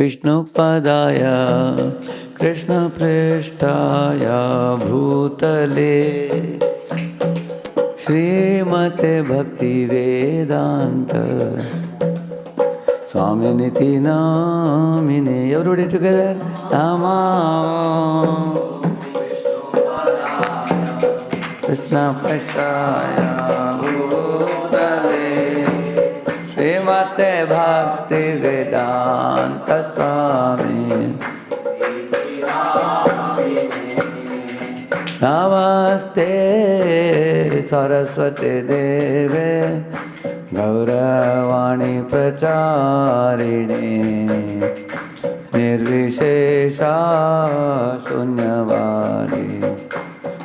Vishnupadaya Krishna Prishtaya Bhutale Srimate Bhakti Vedanta Swaminiti Namine. Everybody together. Nama Krishna Prishtaya Bhutale Srimate Bhakti Vedanta Swami Namaste Saraswati Deve Gauravani Pracharine Nirvishesha Sunyavadi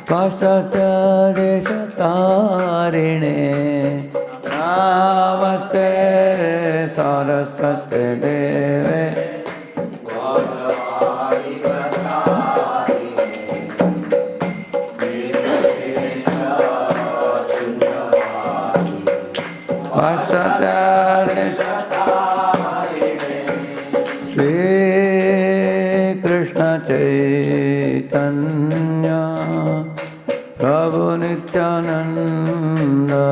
Paschatya Deshatarine Namaste Saraswati Deve Shri Krishna Chaitanya Prabhu Nityananda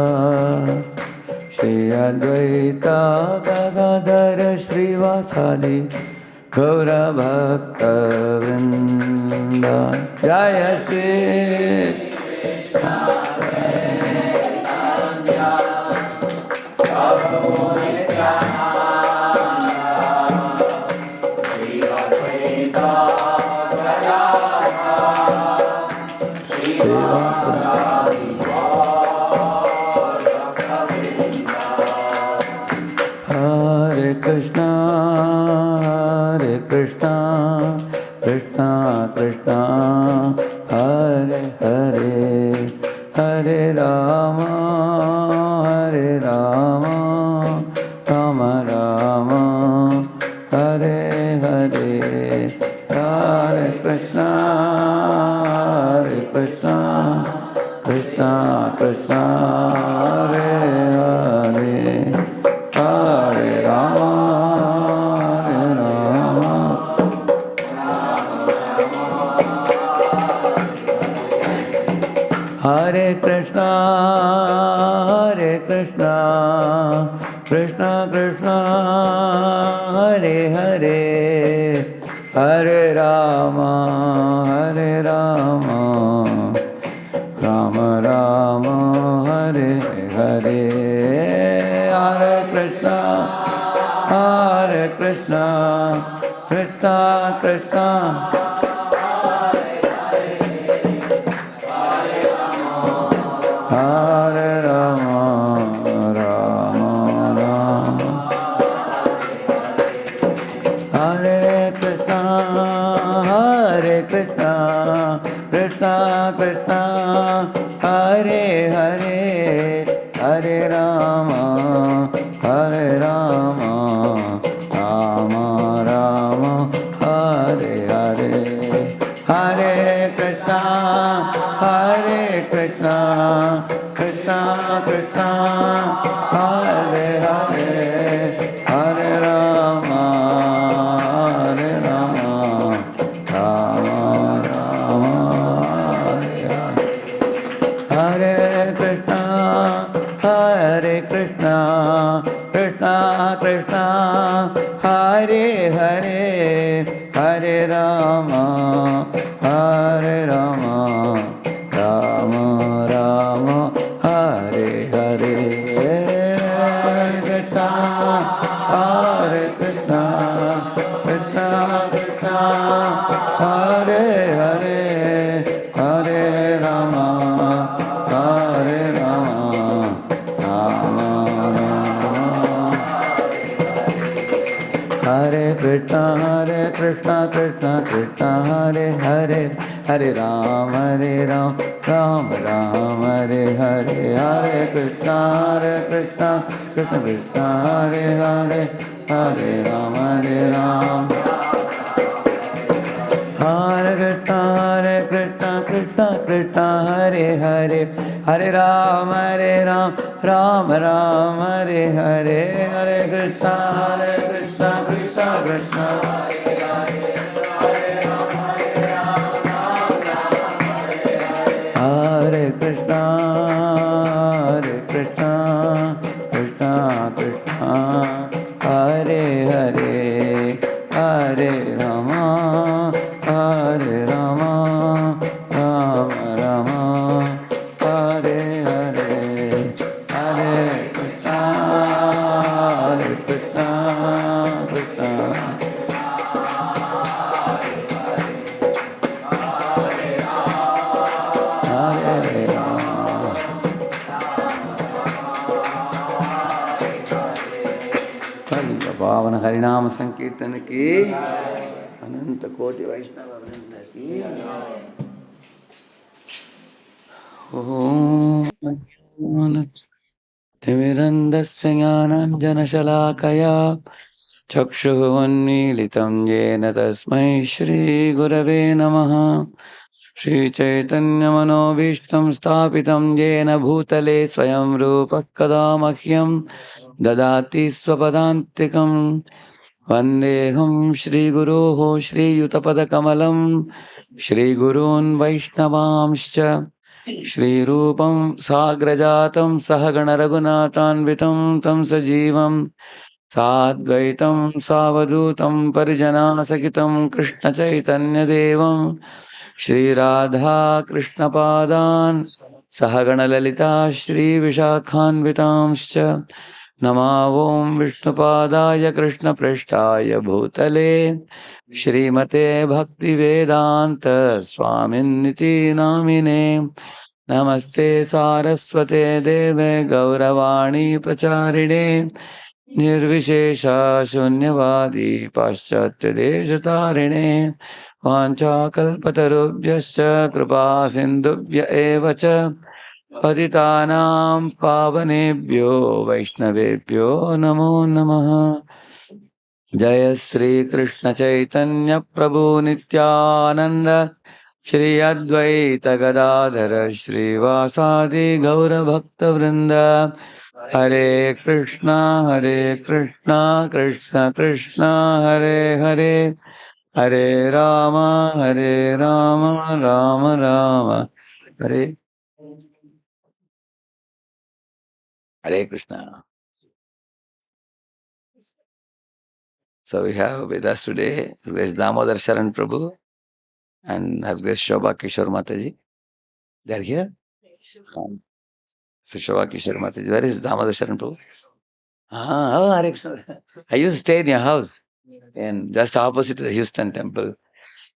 Shri Advaita Gadadhara Srivasadi Gaura Bhakta Vrinda Jaya Shri Hare Krishna, Krishna Krishna, Hare Hare, Hare Rama, Rama Rama, Hare Hare, Hare Krishna, Krishna Krishna, Hare Hare, Hare Rama, Hare Krishna, Krishna Krishna, Hare Hare, Hare Rama, Rama Rama, Hare Hare, Hare Krishna, Krishna Krishna, Hare Rama, Rama Rama, Hare Krishna, Krishna Krishna, Hare Hare, Hare Rama, Rama Rama, Hare Hare, Hare Krishna, Krishna Krishna, Hare Hare, Hare Rama, Rama Rama, Hare Krishna, Krishna Krishna, Hare Hare, Hare Rama, Rama Rama, Hare Hare, Hare Krishna, Krishna Krishna, Hare Hare, Hare Rama, Rama Hare Krishna, Krishna Krishna, Hare Hare, Hare Rama, Rama Rama, Hare Hare, Hare Krishna, Krishna Krishna, Hare Hare, Hare Rama, Hare Krishna, Krishna Krishna, Hare Hare, Hare Rama, Rama Rama, Hare Hare, Hare Krishna, Krishna Krishna, Hare Hare, Hare Rama, Hare Rama, Rama Rama, Hare Hare, Hare Krishna, Hare Krishna, Krishna. Hare Rama. पावन हरिनाम संकीर्तन की अनंत कोटि वैष्णव वृंद की ओम तिमिरन्धस्य ज्ञानाञ्जनशलाकया चक्षुरुन्मीलितं येन तस्मै श्रीगुरवे नमः। श्रीचैतन्यमनोभीष्टं स्थापितं येन भूतले स्वयं रूपः कदा मह्यं ददाति स्वपदान्तिकं। वन्देऽहं श्रीगुरोः श्रीयुतपदकमलं श्रीगुरून् वैष्णवांश्च श्रीरूपं साग्रजातं सहगणरघुनाथान्वितं तं सजीवं साद्वैतं सावधूतं परिजनासहितं कृष्णचैतन्यदेवं श्रीराधा कृष्णपादान् सहगणललिता श्रीविशाखान्वितांश्च नमावों विष्णुपादाय कृष्णप्रेष्ठाय भूतले श्रीमते भक्तिवेदान्त स्वामिन्निति नामिने। नमस्ते सारस्वते देवे गौरवाणी प्रचारिणे निर्विशेषा शून्यवादी पाश्चात्यदेशतारिणे वाञ्छाकल्पतरुभ्यश्च कृपा सिन्धुभ्य एव च पतितानां पावनेभ्यो वैष्णवेभ्यो नमो नमः। जय श्री कृष्ण चैतन्य प्रभु नित्यानंद श्री अद्वैत गदाधर श्रीवासादि गौर भक्त वृंद। हरे कृष्णा कृष्ण कृष्ण हरे हरे, हरे राम राम राम हरे Hare Krishna. So we have with us today His Grace Damodar Sharan Prabhu and His Grace Shobha Kishore Mataji. They are here. So Shobha Kishore Mataji, where is Damodar Sharan Prabhu? Oh, Hare Krishna. I used to stay in your house, and just opposite to the Houston Temple.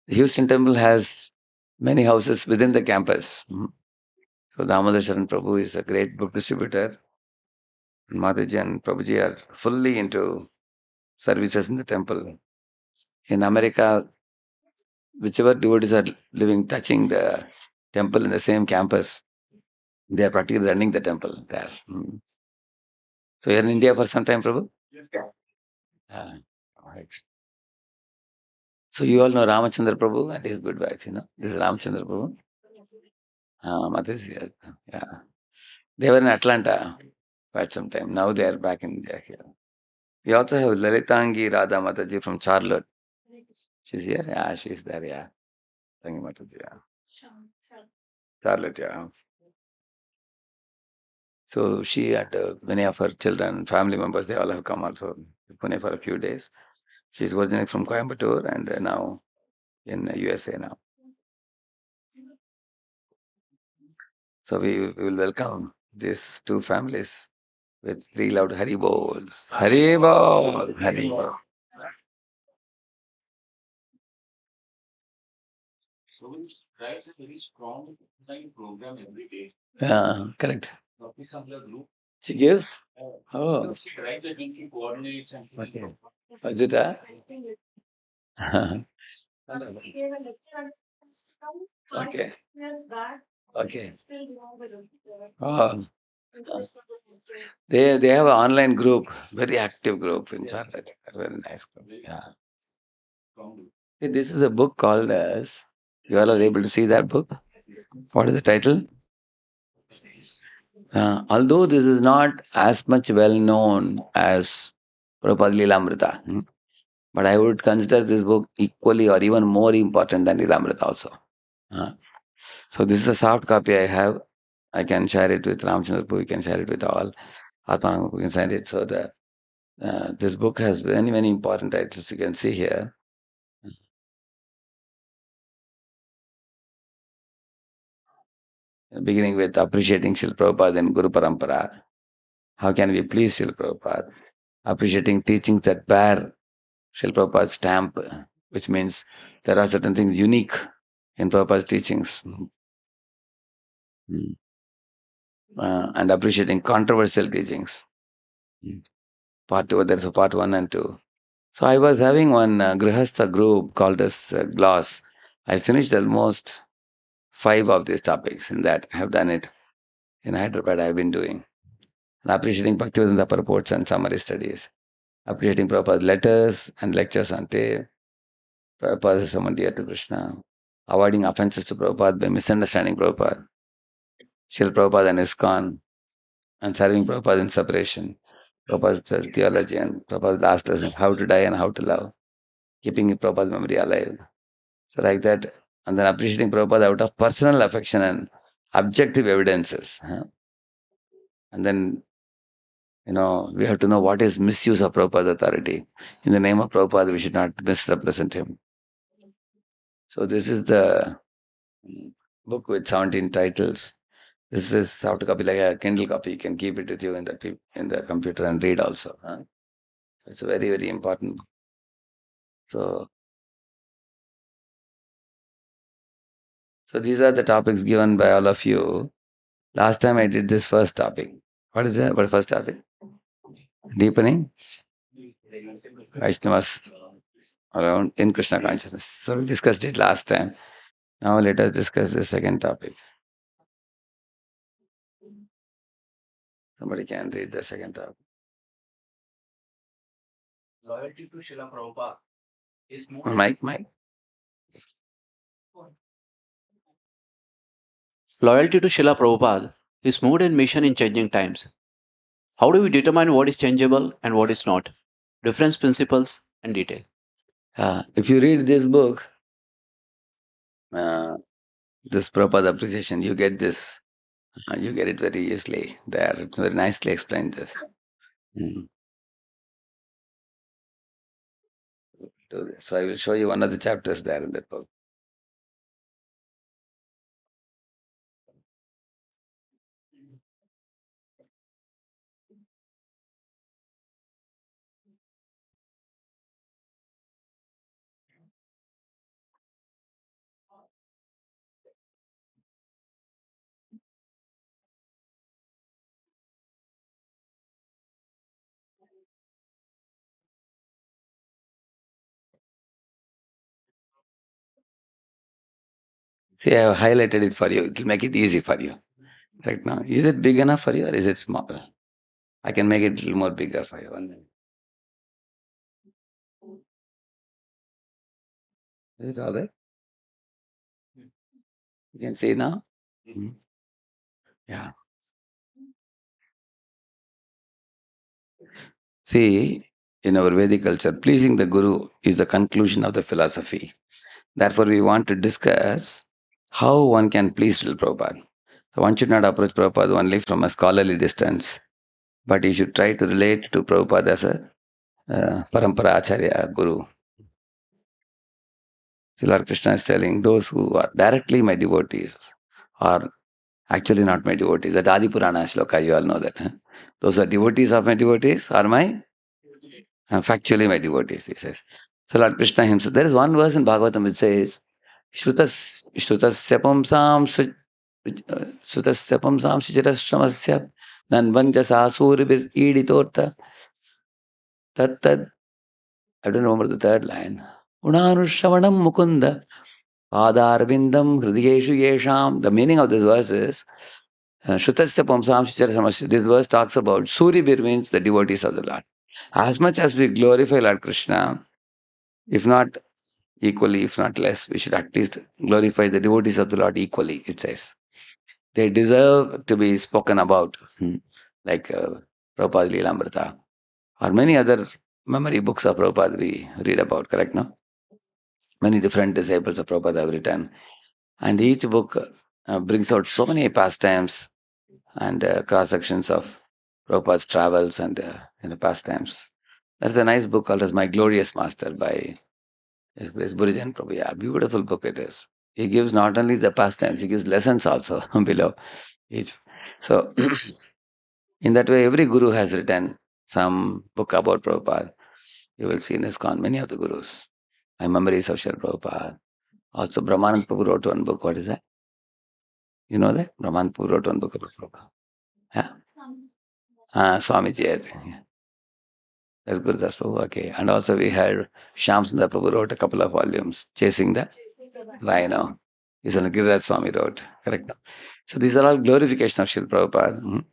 The Houston Temple has many houses within the campus. So Damodar Sharan Prabhu is a great book distributor. Mataji and Prabhuji are fully into services in the temple. In America, whichever devotees are living, touching the temple in the same campus, they are practically running the temple there. So you're in India for some time, Prabhu? Yes. Right. So you all know Ramachandra Prabhu and his good wife, This is Ramachandra Prabhu. Mataji, yeah. They were in Atlanta for some time. Now they are back in India here. We also have Lalitangi Radha Mataji from Charlotte. She's here? Yeah, she's there, yeah. Tangi Mataji, yeah. Charlotte, yeah. So she and many of her children, family members, they all have come also to Pune for a few days. She's originally from Coimbatore and now in USA now. So we will welcome these two families with three loud Hari Bols. Hari Bol! Hari Bol! So we write a very strong program every day. Yeah, correct. She gives? Oh. She writes the thinking coordinates and okay. Ajita? Okay. Okay. Oh. They have an online group, very active group in Charlotte. Very nice group. Yeah. This is a book called as. You all are able to see that book? What is the title? Although this is not as much well known as Prabhupada Lilamrita, but I would consider this book equally or even more important than Lilamrita also. So this is a soft copy I have. I can share it with Ramchandra Prabhu, you can share it with all. Atmanam, we can send it. So This book has many, many important titles you can see here. Beginning with appreciating Srila Prabhupada and Guru Parampara. How can we please Srila Prabhupada? Appreciating teachings that bear Srila Prabhupada's stamp, which means there are certain things unique in Prabhupada's teachings. Mm. And appreciating controversial teachings. Mm. Part two, there's a part one and two. So I was having one Grihastha group called as Gloss. I finished almost 5 of these topics in that. I have done it in Hyderabad. I've been doing. And appreciating Bhaktivedanta purports and summary studies. Appreciating Prabhupada's letters and lectures on tape. Prabhupada is someone dear to Krishna. Avoiding offenses to Prabhupada by misunderstanding Prabhupada. Srila Prabhupada and ISKCON. And serving Prabhupada in separation. Prabhupada's theology and Prabhupada's last lessons, how to die and how to love. Keeping Prabhupada's memory alive. So like that. And then appreciating Prabhupada out of personal affection and objective evidences. And then, we have to know what is misuse of Prabhupada's authority. In the name of Prabhupada, we should not misrepresent him. So this is the book with 17 titles. This is soft copy, like a Kindle copy. You can keep it with you in the computer and read also. It's a very, very important book. So these are the topics given by all of you. Last time I did this first topic. What is that? What first topic? Deepening Vaishnavas around in Krishna consciousness. So we discussed it last time. Now let us discuss the second topic. Somebody can read the second topic. Loyalty to Srila Prabhupada is more. Mike. Loyalty to Srila Prabhupada is mood and mission in changing times. How do we determine what is changeable and what is not? Difference principles and detail. If you read this book, this Prabhupada appreciation, you get this. You get it very easily there. It's very nicely explained this. Do this. So I will show you one of the chapters there in that book. See, I have highlighted it for you. It will make it easy for you. Right now. Is it big enough for you or is it small? I can make it a little more bigger for you. 1 minute. Is it all right? You can see now? Yeah. See, in our Vedic culture, pleasing the Guru is the conclusion of the philosophy. Therefore, we want to discuss how one can please Srila Prabhupada. So one should not approach Prabhupada only from a scholarly distance, but he should try to relate to Prabhupada as a Parampara Acharya Guru. So Lord Krishna is telling those who are directly my devotees are actually not my devotees. That Adi Purana shloka, you all know that. Those are devotees of my devotees are my factually my devotees, he says. So Lord Krishna himself, there is one verse in Bhagavatam which says, Shrutasya pumsam sujarashramasya nanvanja sasuribir iditorta tattad. I don't remember the third line. Unanushavanam mukunda padarvindam hridiyeshu yesham. The meaning of this verse is, Shrutasya pumsam sujarashramasya. This verse talks about Suribir means the devotees of the Lord. As much as we glorify Lord Krishna, if not equally, if not less, we should at least glorify the devotees of the Lord equally, it says. They deserve to be spoken about, like Prabhupada Leelamrita, or many other memory books of Prabhupada we read about, correct now? Many different disciples of Prabhupada have written. And each book brings out so many pastimes and cross-sections of Prabhupada's travels and pastimes. There's a nice book called as My Glorious Master by His Grace Burijan Prabhu. Yeah, beautiful book it is. He gives not only the pastimes, he gives lessons also below each. So, in that way, every guru has written some book about Prabhupada. You will see in ISKCON many of the gurus. My memories of Srila Prabhupada. Also, Brahmanand Prabhu wrote one book. What is that? You know that? Brahmanand Prabhu wrote one book about Prabhupada. Yeah? Swamiji, I think. Yeah. That's Gurudas Prabhu. Okay. And also, we had Shyam Sundar Prabhu wrote a couple of volumes, Chasing the Rhino. This one Giriraj Swami wrote. Correct. So, these are all glorification of Srila Prabhupada.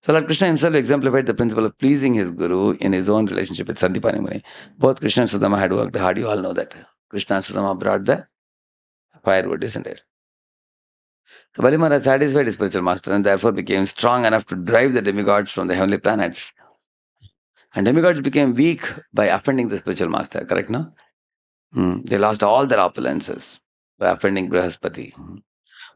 So Lord Krishna himself exemplified the principle of pleasing his guru in his own relationship with Sandipani Muni. Both Krishna and Sudama had worked hard. You all know that. Krishna and Sudama brought the firewood, isn't it? So Bali Maharaj satisfied his spiritual master and therefore became strong enough to drive the demigods from the heavenly planets. And demigods became weak by offending the spiritual master, correct, no? They lost all their opulences by offending Brihaspati.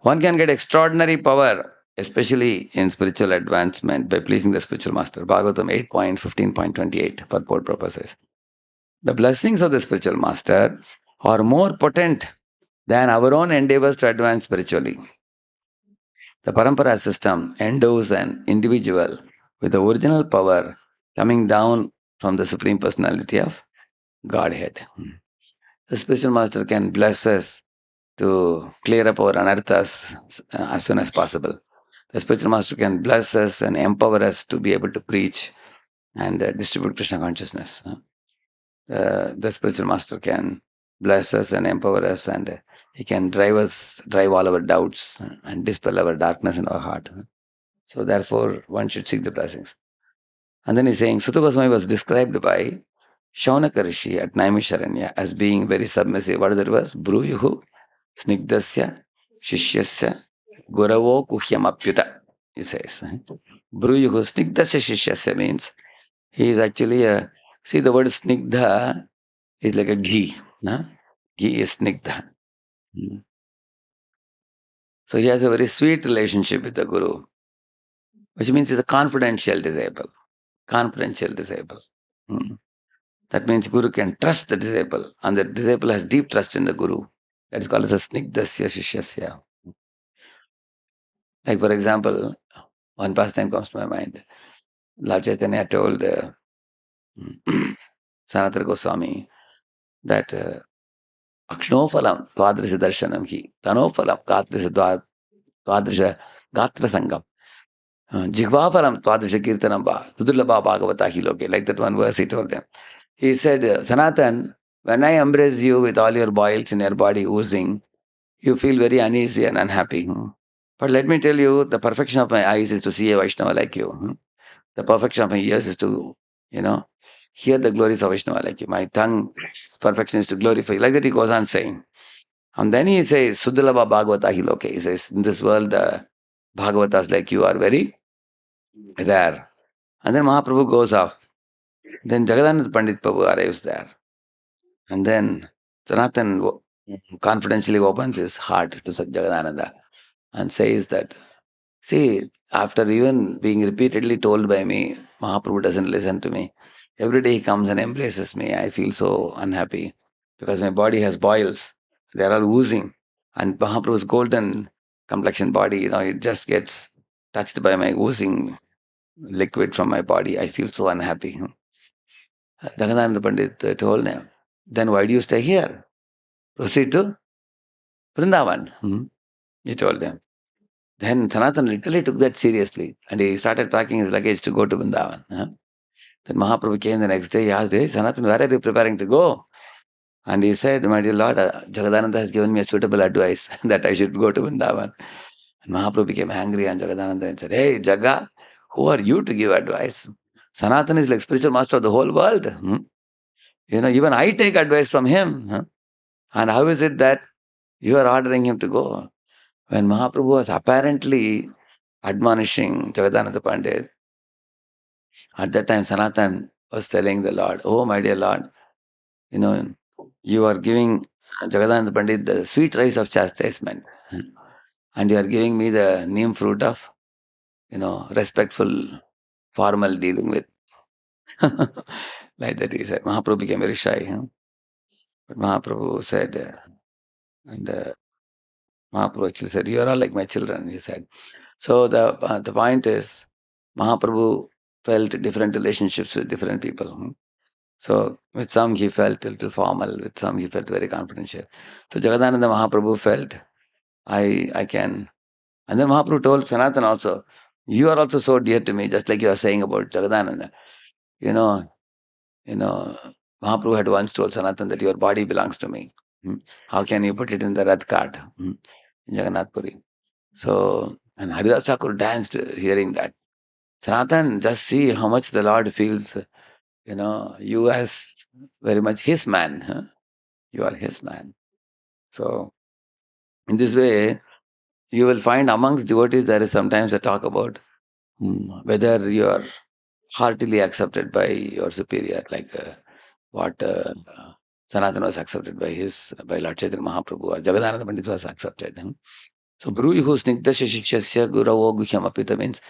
One can get extraordinary power, especially in spiritual advancement, by pleasing the spiritual master. Bhagavatam 8.15.28, purport proposes. The blessings of the spiritual master are more potent than our own endeavors to advance spiritually. The Parampara system endows an individual with the original power coming down from the Supreme Personality of Godhead. The spiritual master can bless us to clear up our anarthas as soon as possible. The spiritual master can bless us and empower us to be able to preach and distribute Krishna consciousness. The spiritual master can bless us and empower us, and he can drive all our doubts and dispel our darkness in our heart. So therefore, one should seek the blessings. And then he's saying, Sutta Goswami was described by Shaunaka Rishi at Naimisharanya as being very submissive. What that was? Bruyuhu snigdasya shishyasya guravo kuhyamapyuta, he says. Bruyuhu snigdasya shishyasya means he is actually a, see the word snigdha is like a ghee. Huh? Ghee is snigdha. So he has a very sweet relationship with the Guru, which means he's a confidential disciple. Confidential disciple. That means Guru can trust the disciple, and the disciple has deep trust in the Guru. That is called as a snigdasya shishyasya. Like for example, one pastime comes to my mind. Lord Chaitanya told Sanatana Goswami that Akshnofalam Twadrisha Darshanam Ki Tanofalam Katrisha Twadrisha Gatra Sangam Jigvaparam Twadrisha Kirtanam Ba Tudurlabha Bhagavata Hiloke. Like that one verse he told them. He said, Sanatan, when I embrace you with all your boils in your body oozing, you feel very uneasy and unhappy. But let me tell you, the perfection of my eyes is to see a Vaishnava like you. The perfection of my ears is to, hear the glories of Vaishnava like you. My tongue's perfection is to glorify you. Like that he goes on saying. And then he says, Sudalabha Bhagavata Hiloke. He says, in this world, the Bhagavatas like you are very rare. And then Mahaprabhu goes off. Then Jagadananda Pandit Prabhu arrives there. And then Sanatan confidentially opens his heart to Jagadananda and says that, see, after even being repeatedly told by me, Mahaprabhu doesn't listen to me. Every day he comes and embraces me. I feel so unhappy because my body has boils. They are all oozing. And Mahaprabhu's golden complexion body, it just gets touched by my oozing liquid from my body. I feel so unhappy. Jagannath Pandit told him, then why do you stay here? Proceed to Vrindavan. He told them. Then Sanatan literally took that seriously and he started packing his luggage to go to Vrindavan. Then Mahaprabhu came the next day. He asked, hey, Sanatan, where are you preparing to go? And he said, my dear Lord, Jagadananda has given me a suitable advice that I should go to Vrindavan. And Mahaprabhu became angry on Jagadananda and said, hey, Jaga, who are you to give advice? Sanatan is like spiritual master of the whole world. Even I take advice from him. And how is it that you are ordering him to go? When Mahaprabhu was apparently admonishing Jagadananda Pandit, at that time Sanatan was telling the Lord, oh my dear Lord, you are giving Jagadananda Pandit the sweet rice of chastisement. And you are giving me the neem fruit of, respectful, formal dealing with. Like that he said. Mahaprabhu became very shy. But Mahaprabhu said, and Mahaprabhu actually said, "You are all like my children," he said. So the point is, Mahaprabhu felt different relationships with different people. So with some he felt a little formal, with some he felt very confidential. So Jagadananda Mahaprabhu felt, I can. And then Mahaprabhu told Sanatan also, you are also so dear to me, just like you are saying about Jagadananda. You know, you know, Mahaprabhu had once told Sanatan that your body belongs to me. How can you put it in the Rath cart in Jagannath Puri? So, and Haridas Thakur danced hearing that. Sanatan, just see how much the Lord feels, you as very much his man. You are his man. So, in this way, you will find amongst devotees there is sometimes a talk about whether you are heartily accepted by your superior, like what Sanatana was accepted by Lord Chaitanya Mahaprabhu, or Jagadananda Pandit was accepted. So, Guru who snigdasya shikshasya guravo guhyam apita means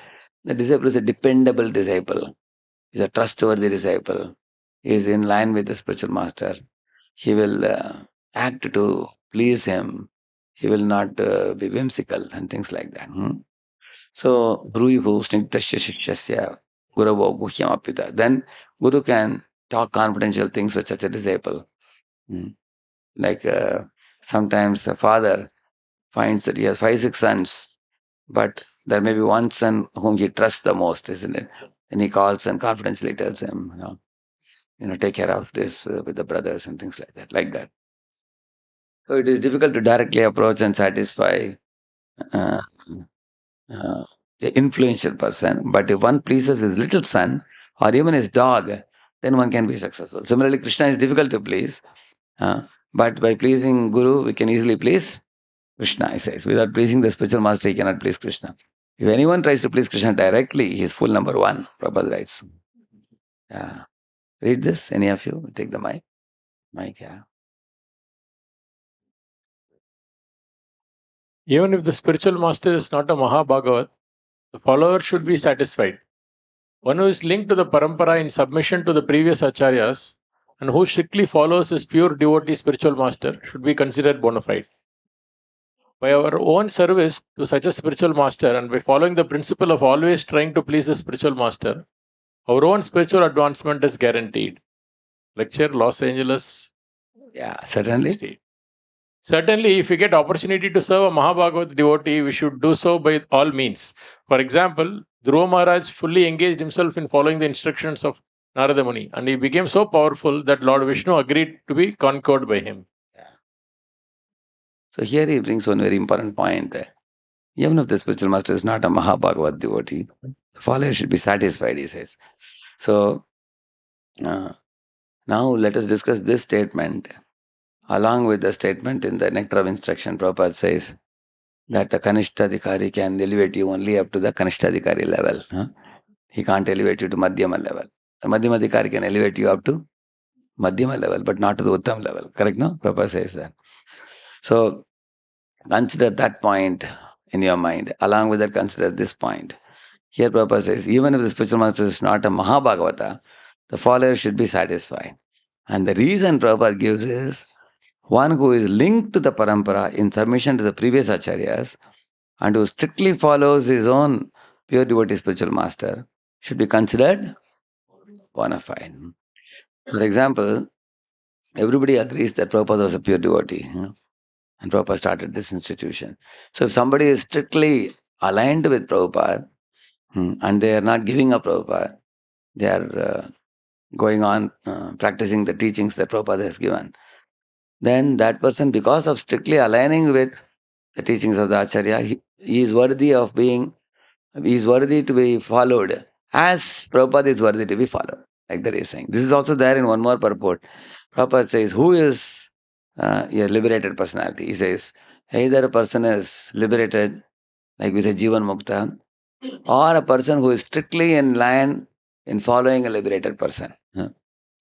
the disciple is a dependable disciple, is a trustworthy disciple, is in line with the spiritual master. He will act to please him. He will not be whimsical and things like that. So, Bruyuhu snigdasya shikshasya guravo guhyam apita. Then Guru can talk confidential things with such a disciple. Like sometimes a father finds that he has 5, 6 sons, but there may be one son whom he trusts the most, isn't it? And he calls and confidentially tells him, take care of this with the brothers and things like that, like that. So it is difficult to directly approach and satisfy uh, uh, the influential person. But if one pleases his little son or even his dog, then one can be successful. Similarly, Krishna is difficult to please, but by pleasing Guru, we can easily please Krishna, he says. Without pleasing the spiritual master, he cannot please Krishna. If anyone tries to please Krishna directly, he is full number one, Prabhupada writes. Yeah. Read this, any of you? Take the mic. Yeah. Even if the spiritual master is not a Mahabhagavat, the follower should be satisfied. One who is linked to the parampara in submission to the previous acharyas and who strictly follows his pure devotee spiritual master should be considered bona fide. By our own service to such a spiritual master and by following the principle of always trying to please the spiritual master, our own spiritual advancement is guaranteed. Lecture, Los Angeles. Yeah, certainly. 68. Certainly, if we get opportunity to serve a Mahabhagavat devotee, we should do so by all means. For example, Dhruva Maharaj fully engaged himself in following the instructions of Narada Muni, and he became so powerful that Lord Vishnu agreed to be conquered by him. So here he brings one very important point. Even if the spiritual master is not a Mahabhagavat devotee, the follower should be satisfied, he says. So now let us discuss this statement along with the statement in the Nectar of Instruction. Prabhupada says that the Kanishtadhikari can elevate you only up to the Kanishtadhikari level. He can't elevate you to Madhyama level. The Madhyamadhikari can elevate you up to Madhyama level, but not to the Uttam level. Correct, no? Prabhupada says that. So consider that point in your mind. Along with that, consider this point. Here Prabhupada says, even if the spiritual master is not a Mahabhagavata, the follower should be satisfied. And the reason Prabhupada gives is, one who is linked to the parampara in submission to the previous acharyas and who strictly follows his own pure devotee spiritual master should be considered bona fide. For example, everybody agrees that Prabhupada was a pure devotee, and Prabhupada started this institution. So if somebody is strictly aligned with Prabhupada and they are not giving up Prabhupada, they are going on practicing the teachings that Prabhupada has given, then that person, because of strictly aligning with the teachings of the Acharya, he is worthy of being, he is worthy to be followed as Prabhupada is worthy to be followed. Like that he is saying. This is also there in one more purport. Prabhupada says, who is a liberated personality? He says, either a person is liberated, like we say Jivan Mukta, or a person who is strictly in line in following a liberated person.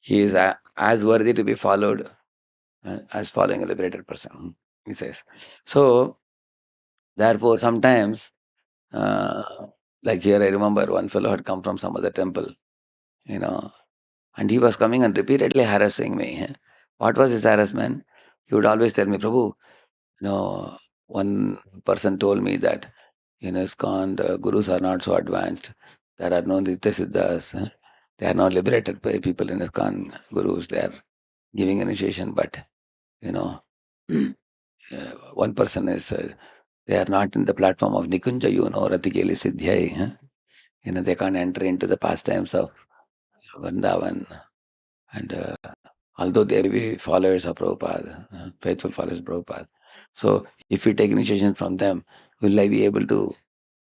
He is as worthy to be followed as following a liberated person, he says. So, therefore, sometimes, like here I remember one fellow had come from some other temple, And he was coming and repeatedly harassing me. What was his harassment? He would always tell me, Prabhu, one person told me that in ISKCON, the gurus are not so advanced. There are no Nitya Siddhas. They are not liberated by people in ISKCON gurus. They are giving initiation, but you know, one person is, they are not in the platform of Nikunja, Ratikeli Siddhyai. They can't enter into the pastimes of Vrindavan. And although they may be followers of Prabhupada, faithful followers of Prabhupada. So if we take initiation from them, will I be able to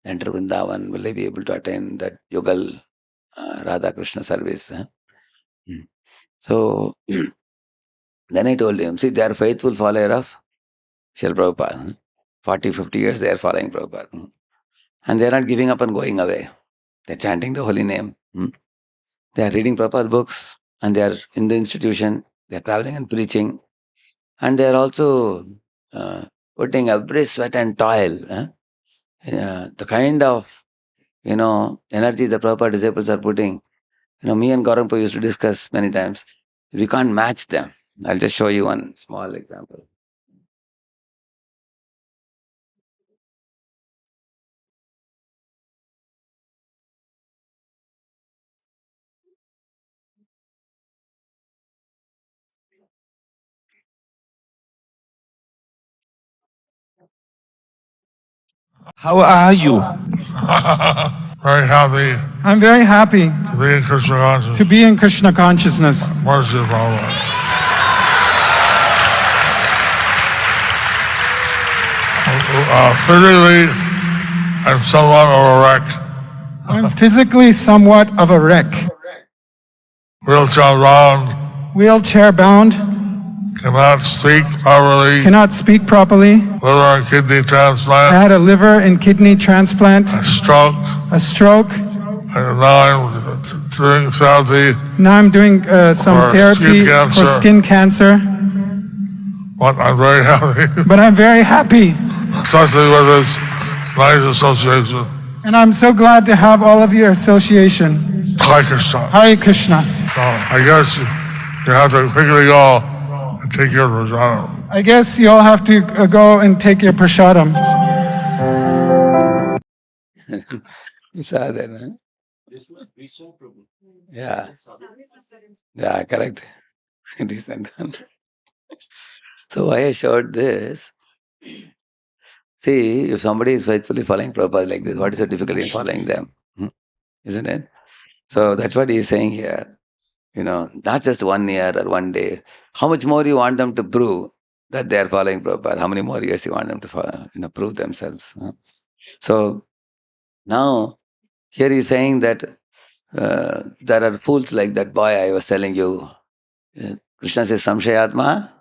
enter Vrindavan? Will I be able to attain that Yogal Radha Krishna service? Mm. So then I told him, see, they are faithful follower of Srila Prabhupada. 40, 50 years they are following Prabhupada. And they are not giving up and going away. They are chanting the holy name. They are reading Prabhupada books and they are in the institution. They are traveling and preaching. And they are also putting every sweat and toil. The kind of, energy the Prabhupada disciples are putting. Me and Gauranga used to discuss many times. We can't match them. I'll just show you one small example. How are you? Very happy I'm very happy to be in Krishna consciousness. to be in Krishna consciousness. Mercy of Prabhupada. Physically, I'm somewhat of a wreck. I'm physically somewhat of a wreck. Wheelchair bound, Wheelchair bound, cannot speak properly, cannot speak properly. liver and kidney I transplant, had a liver and kidney transplant, a stroke, a stroke. and now I'm doing therapy. Now I'm doing some For therapy skin cancer. for skin cancer. But I'm very happy, But I'm very happy. especially with this nice association. And I'm so glad to have all of your association. Hare Krishna. Hare Krishna. So I guess you have to quickly go and take your prasadam. I guess you all have to go and take your prasadam. You saw that, huh? Yeah. Yeah, correct. Recent one. So why I showed this? See, if somebody is faithfully following Prabhupada like this, what is the difficulty in following them? Isn't it? So that's what he is saying here. Not just 1 year or 1 day. How much more you want them to prove that they are following Prabhupada? How many more years you want them to follow, prove themselves? So now, here he is saying that there are fools like that boy I was telling you. Krishna says, Samshayatma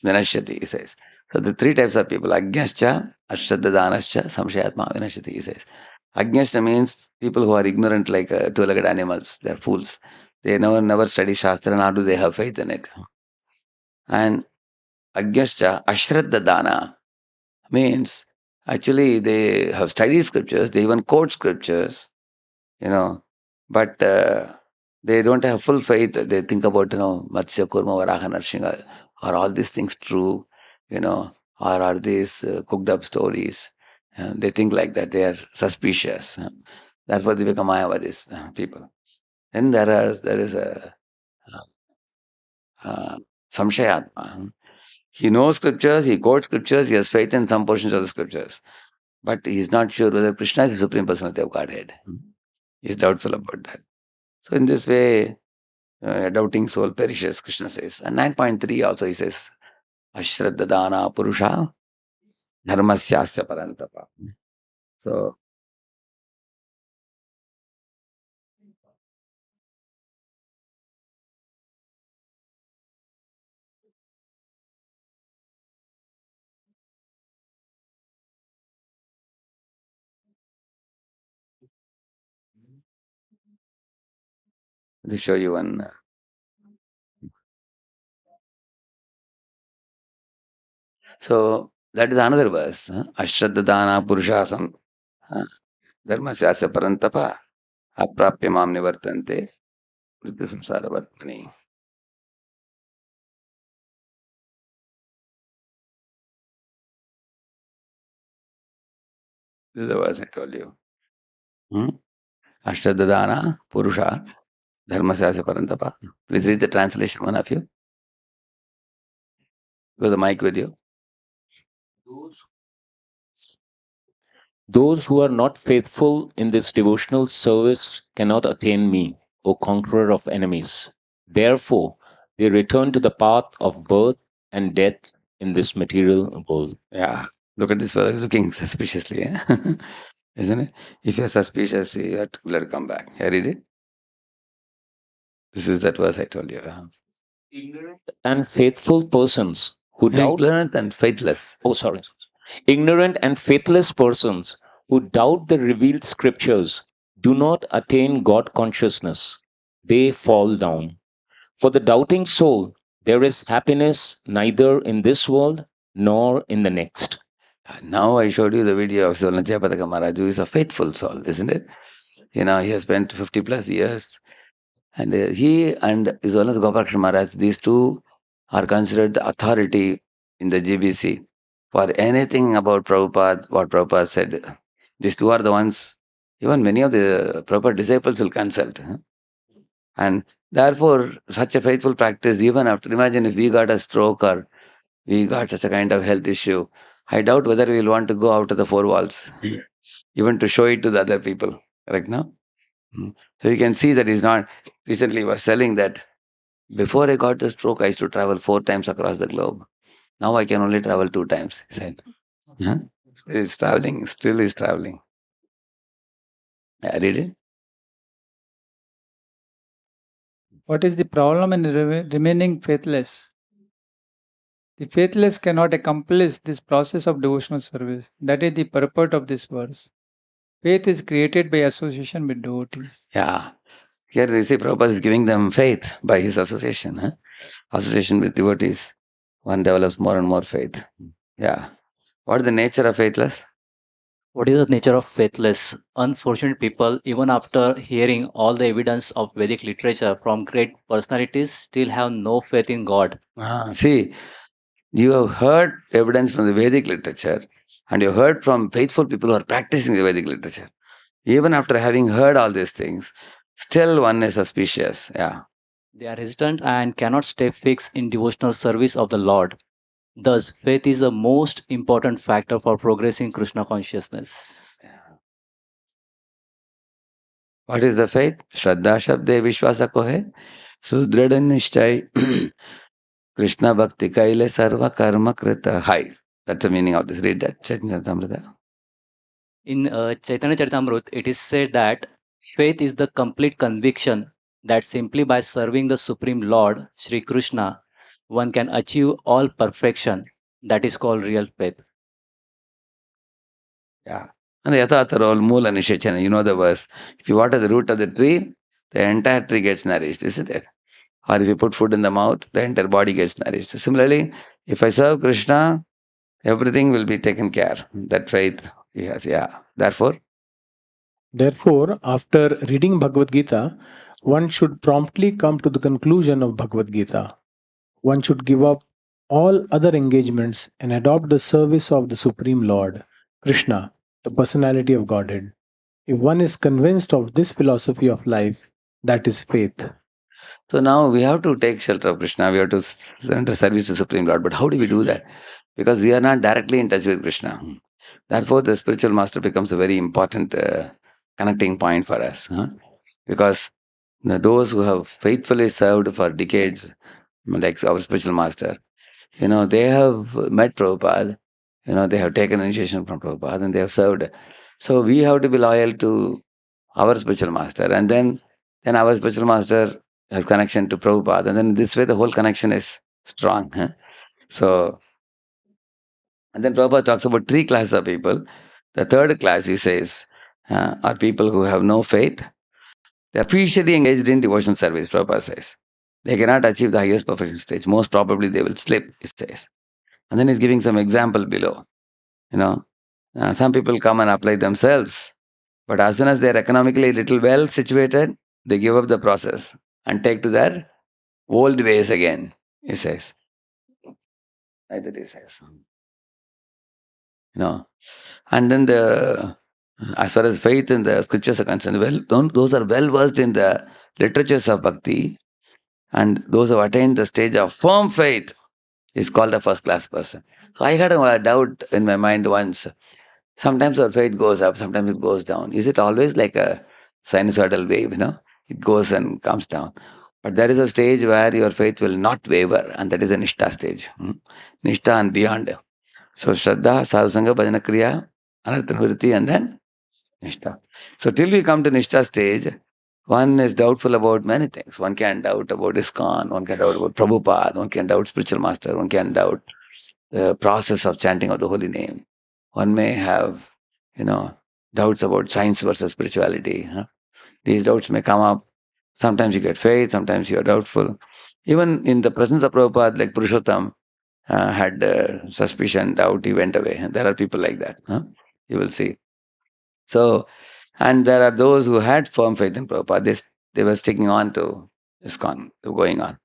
Vinashyati, he says. So the 3 types of people, Ajñascha, Ashraddhadanascha, Samshayatma Vinashyati, he says. Ajñascha means people who are ignorant like 2-legged animals. They are fools. They never study Shastra, nor do they have faith in it. And Ajñascha, Ashraddhadana means actually they have studied scriptures, they even quote scriptures, but they don't have full faith. They think about, Matsya, Kurma, Varaha, Narsingha. Are all these things true? Or are these cooked up stories? They think like that. They are suspicious. Therefore, they become Mayavadis people. Then there is a Samshayatma. He knows scriptures, he quotes scriptures, he has faith in some portions of the scriptures. But he is not sure whether Krishna is the Supreme Personality of Godhead. He is doubtful about that. So in this way, a doubting soul perishes, Krishna says. And 9.3 also he says, Ashraddhadana Purusha Dharmasyasya Parantapa. So, let me show you one. So, that is another verse. Ashraddhadana Purushasam Dharmasyasya Parantapa Aprapya Mam Nivartante Mrityu samsara vartmani. This is the verse I told you. Ashtadadana Purusha Dharmasya Parantapa. Please read the translation, one of you. With the mic with you. Those who are not faithful in this devotional service cannot attain me, O conqueror of enemies. Therefore, they return to the path of birth and death in this material world. Yeah. Look at this fellow, he's looking suspiciously, isn't it? If you're suspicious, you have to let it come back. Here, read it. This is that verse I told you. Ignorant and faithful persons who doubt. Ignorant and faithless. Oh, sorry. Ignorant and faithless persons who doubt the revealed scriptures do not attain God consciousness. They fall down. For the doubting soul, there is happiness neither in this world nor in the next. Now I showed you the video of Jayapataka Maharaj, who is a faithful soul, isn't it? He has spent 50 plus years. And he and His Holiness Gopalakrishna Maharaj, these two are considered the authority in the GBC for anything about Prabhupada, what Prabhupada said. These two are the ones, even many of the Prabhupada disciples will consult. And therefore, such a faithful practice, even after, imagine if we got a stroke or we got such a kind of health issue, I doubt whether we will want to go out of the four walls, even to show it to the other people. Correct now? So you can see that he's not, recently he was telling that before I got the stroke, I used to travel 4 times across the globe. Now I can only travel 2 times, he said. He's traveling, still he's traveling. Yeah, read it. What is the problem in remaining faithless? The faithless cannot accomplish this process of devotional service. That is the purport of this verse. Faith is created by association with devotees. Yeah. Here you see Prabhupada is giving them faith by his association. Association with devotees. One develops more and more faith. Yeah. What is the nature of faithless? What is the nature of faithless? Unfortunate people, even after hearing all the evidence of Vedic literature from great personalities, still have no faith in God. See, you have heard evidence from the Vedic literature and you heard from faithful people who are practicing the Vedic literature. Even after having heard all these things, still one is suspicious. Yeah. They are hesitant and cannot stay fixed in devotional service of the Lord. Thus, faith is the most important factor for progressing Krishna consciousness. What is the faith? Shraddha Shabde Vishwasa ko hai. Sudrida Nishchay Krishna Bhakti Kaile Sarva Karma Krita Hai. That's the meaning of this. Read that. Chaitanya Charitamrita. In Chaitanya Charitamrita, it is said that faith is the complete conviction that simply by serving the Supreme Lord, Sri Krishna, one can achieve all perfection. That is called real faith. Yeah. And the Yathataro Moola Nishechana, you know the verse. If you water the root of the tree, the entire tree gets nourished, isn't it? Or if you put food in the mouth, the entire body gets nourished. Similarly, if I serve Krishna, everything will be taken care. That faith he has, yeah. Therefore, after reading Bhagavad Gita, one should promptly come to the conclusion of Bhagavad Gita. One should give up all other engagements and adopt the service of the Supreme Lord, Krishna, the personality of Godhead. If one is convinced of this philosophy of life, that is faith. So now we have to take shelter of Krishna, we have to render service to Supreme Lord. But how do we do that? Because we are not directly in touch with Krishna. Therefore, the spiritual master becomes a very important connecting point for us. Because those who have faithfully served for decades, like our spiritual master, they have met Prabhupada, they have taken initiation from Prabhupada and they have served. So we have to be loyal to our spiritual master, and then our spiritual master has connection to Prabhupada, and then this way the whole connection is strong. So, and then Prabhupada talks about 3 classes of people. The third class, he says, are people who have no faith. They are officially engaged in devotional service, Prabhupada says. They cannot achieve the highest perfection stage. Most probably they will slip, he says. And then he's giving some example below. Some people come and apply themselves, but as soon as they are economically little well situated, they give up the process and take to their old ways again, he says. Like that he says. And then as far as faith and the scriptures are concerned, those are well versed in the literatures of bhakti, and those who have attained the stage of firm faith is called a first class person. So I had a doubt in my mind once. Sometimes our faith goes up, sometimes it goes down. Is it always like a sinusoidal wave? It goes and comes down. But there is a stage where your faith will not waver, and that is a Nishtha stage. Nishtha and beyond. So Shraddha, Sadhusanga, Bhajana Kriya, Anartha Nivritti, and then Nishtha. So till we come to Nishtha stage, one is doubtful about many things. One can doubt about ISKCON, one can doubt about Prabhupada, one can doubt spiritual master, one can doubt the process of chanting of the holy name. One may have, doubts about science versus spirituality. These doubts may come up. Sometimes you get faith, sometimes you are doubtful. Even in the presence of Prabhupada, like Purushottam, had suspicion, doubt, he went away. There are people like that. You will see. So, and there are those who had firm faith in Prabhupada. They were sticking on to ISKCON, going on.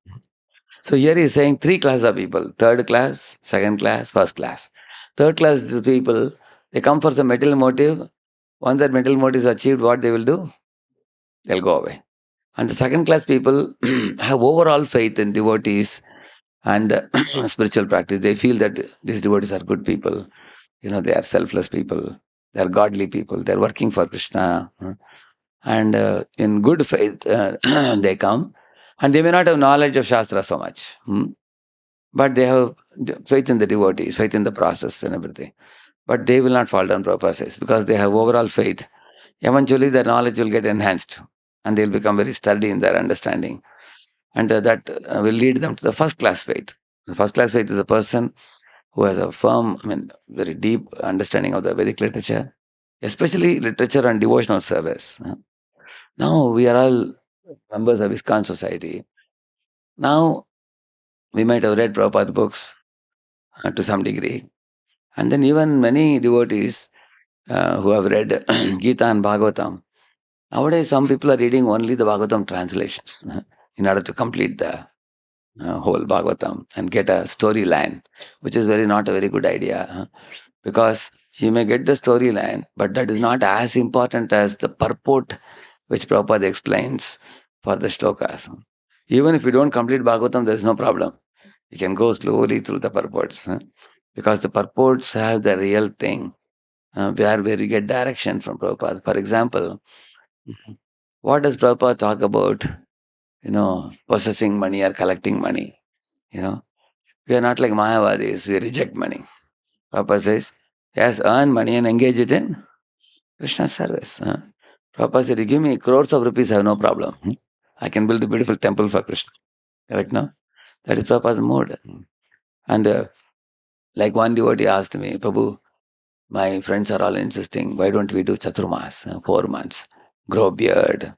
So here he is saying three classes of people: third class, second class, first class. Third class is the people, they come for some material motive. Once that material motive is achieved, what they will do? They'll go away. And the second class people have overall faith in devotees and spiritual practice. They feel that these devotees are good people. They are selfless people. They are godly people. They are working for Krishna. And in good faith, they come. And they may not have knowledge of Shastra so much. But they have faith in the devotees, faith in the process and everything. But they will not fall down, Prabhupada says, because they have overall faith. Eventually their knowledge will get enhanced and they'll become very sturdy in their understanding. And that will lead them to the first class faith. The first class faith is a person who has a firm, very deep understanding of the Vedic literature, especially literature on devotional service. Now we are all members of ISKCON society. Now we might have read Prabhupada books to some degree. And then even many devotees who have read Gita and Bhagavatam, nowadays some people are reading only the Bhagavatam translations in order to complete the whole Bhagavatam and get a storyline, which is not a very good idea. Because you may get the storyline, but that is not as important as the purport which Prabhupada explains for the shlokas. Even if you don't complete Bhagavatam, there is no problem. You can go slowly through the purports. Because the purports have the real thing, where you get direction from Prabhupada. For example, what does Prabhupada talk about, possessing money or collecting money? We are not like Mayavadis, we reject money. Prabhupada says, yes, earn money and engage it in Krishna's service. Prabhupada said, you give me crores of rupees, I have no problem. I can build a beautiful temple for Krishna. Correct, no? That is Prabhupada's mode. And like one devotee asked me, Prabhu, my friends are all insisting, why don't we do Chaturmas, 4 months? Grow beard,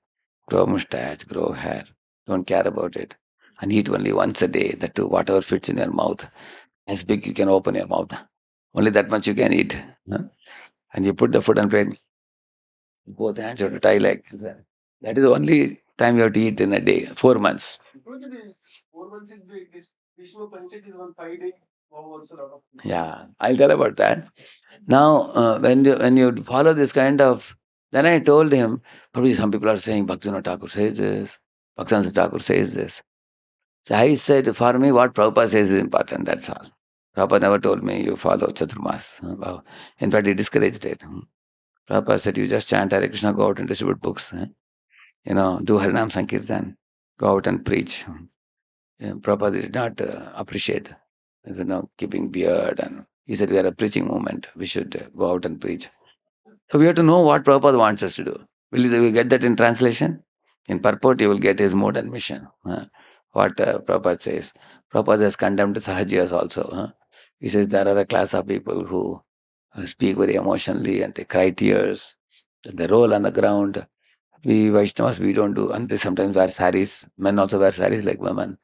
grow mustache, grow hair. Don't care about it. And eat only once a day, that too, whatever fits in your mouth. As big you can open your mouth. Only that much you can eat. And you put the food on plate, both hands have to tie like that. That is the only time you have to eat in a day, 4 months. 4 months is big. This Vishnu Panchak is on 5 days. Yeah, I'll tell about that. Now, when you follow this kind of, then I told him, probably some people are saying Bhaktivinoda Thakur says this, Bhaktivinoda Thakur says this. So I said, for me, what Prabhupada says is important, that's all. Prabhupada never told me you follow Chaturmas. In fact, he discouraged it. Prabhupada said, you just chant Hare Krishna, go out and distribute books. Do Harinam Sankirtan, go out and preach. Prabhupada did not appreciate keeping beard, and he said we are a preaching movement. We should go out and preach. So we have to know what Prabhupada wants us to do. Will you get that in translation? In purport, you will get his mode and mission. What Prabhupada says. Prabhupada has condemned Sahajiyas also. He says there are a class of people who speak very emotionally and they cry tears. They roll on the ground. We Vaishnavas, we don't do. And they sometimes wear saris. Men also wear saris like women.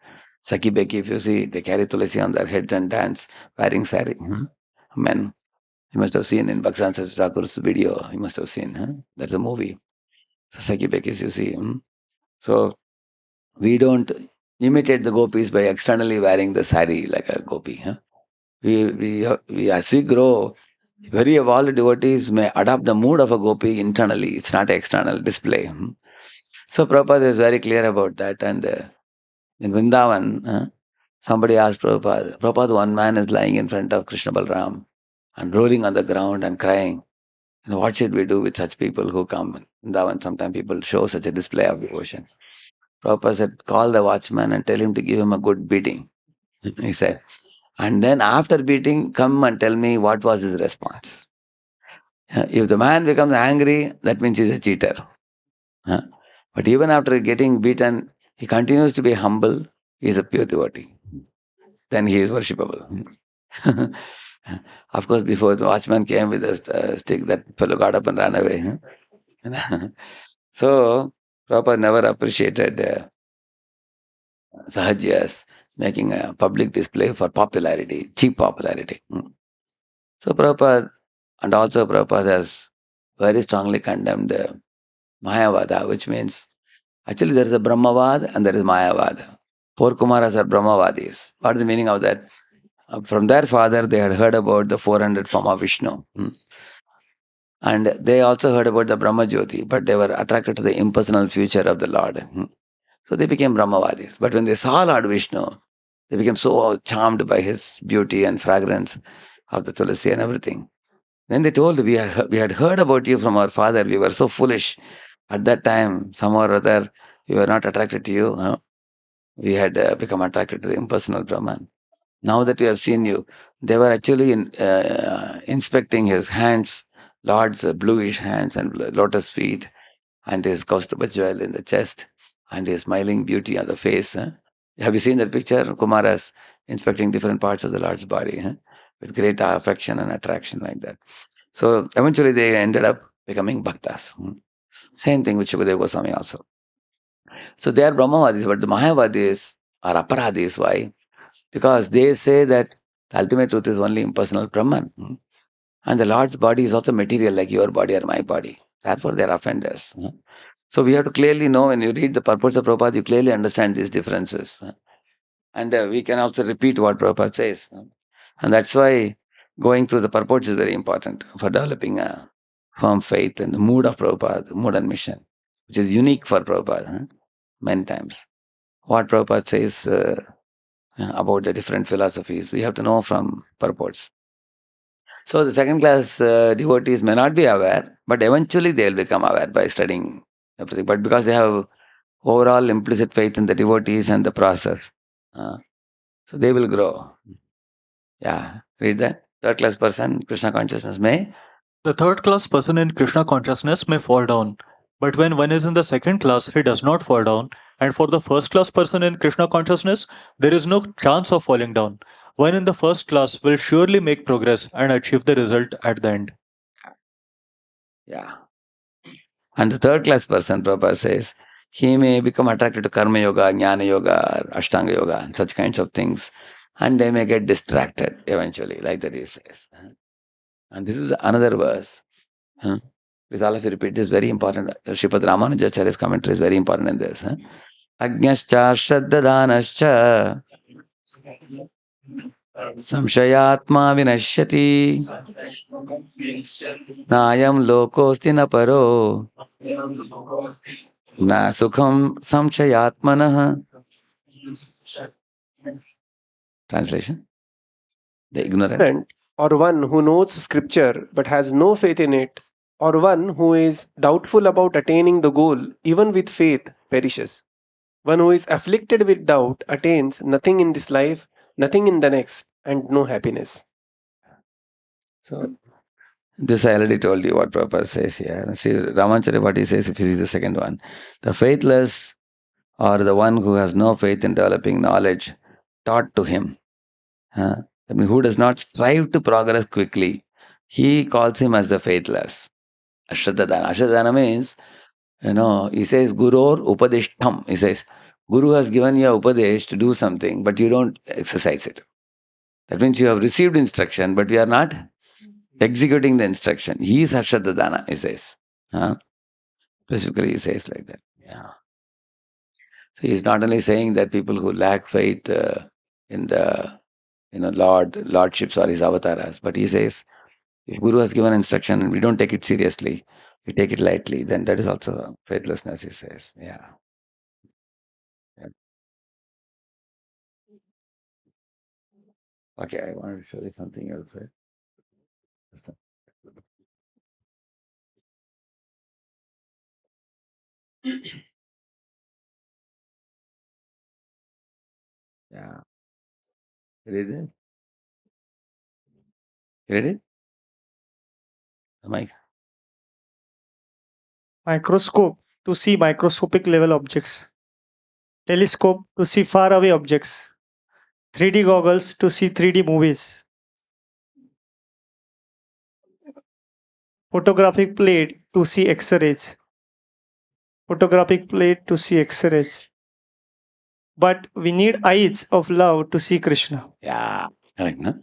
Saki Beki, if you see, they carry tulasi on their heads and dance wearing sari. Men. You must have seen in Bhaktivinoda Thakur's video. You must have seen. That's a movie. So Saki Bekis, you see. So We don't imitate the gopis by externally wearing the sari like a gopi. Huh? We as we grow, very evolved devotees may adopt the mood of a gopi internally. It's not external display. So Prabhupada is very clear about that. And in Vrindavan, somebody asked Prabhupada, one man is lying in front of Krishna Balram and rolling on the ground and crying. And what should we do with such people who come? In Vrindavan, sometimes people show such a display of devotion. Prabhupada said, call the watchman and tell him to give him a good beating. He said, and then after beating, come and tell me what was his response. If the man becomes angry, that means he's a cheater. But even after getting beaten, he continues to be humble. He is a pure devotee. Then he is worshipable. Of course, before the watchman came with a stick, that fellow got up and ran away. So, Prabhupada never appreciated Sahajyas making a public display for popularity, cheap popularity. So Prabhupada, and also Prabhupada has very strongly condemned Mayavada, which means actually there is a Brahmavad and there is Mayavad. Four Kumaras are Brahmavadis. What is the meaning of that? From their father, they had heard about the 400 form of Vishnu. And they also heard about the Brahma Jyoti, but they were attracted to the impersonal future of the Lord. So they became Brahmavadis. But when they saw Lord Vishnu, they became so charmed by his beauty and fragrance of the Tulasi and everything. Then they told, we had heard about you from our father. We were so foolish. At that time, somehow or other, we were not attracted to you. We had become attracted to the impersonal Brahman. Now that we have seen you, they were actually inspecting his hands, Lord's bluish hands and lotus feet, and his Kaustubha jewel in the chest, and his smiling beauty on the face. Have you seen that picture? Kumaras inspecting different parts of the Lord's body with great affection and attraction like that. So eventually they ended up becoming bhaktas. Same thing with Shukadeva Goswami also. So they are Brahmavadis, but the Mayavadis are Aparadis. Why? Because they say that the ultimate truth is only impersonal Brahman. And the Lord's body is also material like your body or my body. Therefore they are offenders. So we have to clearly know, when you read the purports of Prabhupada, you clearly understand these differences. And we can also repeat what Prabhupada says. And that's why going through the purports is very important for developing a firm faith in the mood of Prabhupada, mood and mission, which is unique for Prabhupada many times. What Prabhupada says about the different philosophies, we have to know from purports. So the second class devotees may not be aware, but eventually they will become aware by studying everything. But because they have overall implicit faith in the devotees and the process, so they will grow. Yeah, read that. Third class person, Krishna consciousness may. The third class person in Krishna consciousness may fall down, but when one is in the second class, he does not fall down. And for the first class person in Krishna consciousness, there is no chance of falling down. One in the first class will surely make progress and achieve the result at the end. Yeah. And the third class person, Prabhupada says, he may become attracted to Karma Yoga, Jnana Yoga, Ashtanga Yoga, and such kinds of things. And they may get distracted eventually, like that he says. And this is another verse. Please all of you repeat this, very important. Sripad Ramanujacharya's commentary is very important in this. Ajñascha shraddhadanascha samshayatma vinashyati nayam lokosti na paro na sukham samshayatmanah. Translation: the ignorant, or one who knows scripture but has no faith in it, or one who is doubtful about attaining the goal, even with faith, perishes. One who is afflicted with doubt attains nothing in this life, nothing in the next, and no happiness. So, this I already told you what Prabhupada says here. See, Ramacharya, what he says, if he is the second one. The faithless, or the one who has no faith in developing knowledge taught to him, I mean, who does not strive to progress quickly, he calls him as the faithless. Ashraddhadana. Ashraddhana means, he says, Guror Upadishtam. He says, Guru has given you Upadesh to do something, but you don't exercise it. That means you have received instruction, but you are not executing the instruction. He is Ashraddhadana, he says. Specifically, he says like that. Yeah. he is not only saying that people who lack faith in the lordships or his avatars, but he says if Guru has given instruction and we don't take it seriously, we take it lightly, then that is also faithlessness, he says. Yeah. Okay, I want to show you something else. Yeah. Read it? Read it? Mike? Microscope to see microscopic level objects. Telescope to see far away objects. 3D goggles to see 3D movies. Photographic plate to see X-rays. Photographic plate to see X-rays. But we need eyes of love to see Krishna. Yeah, correct, no?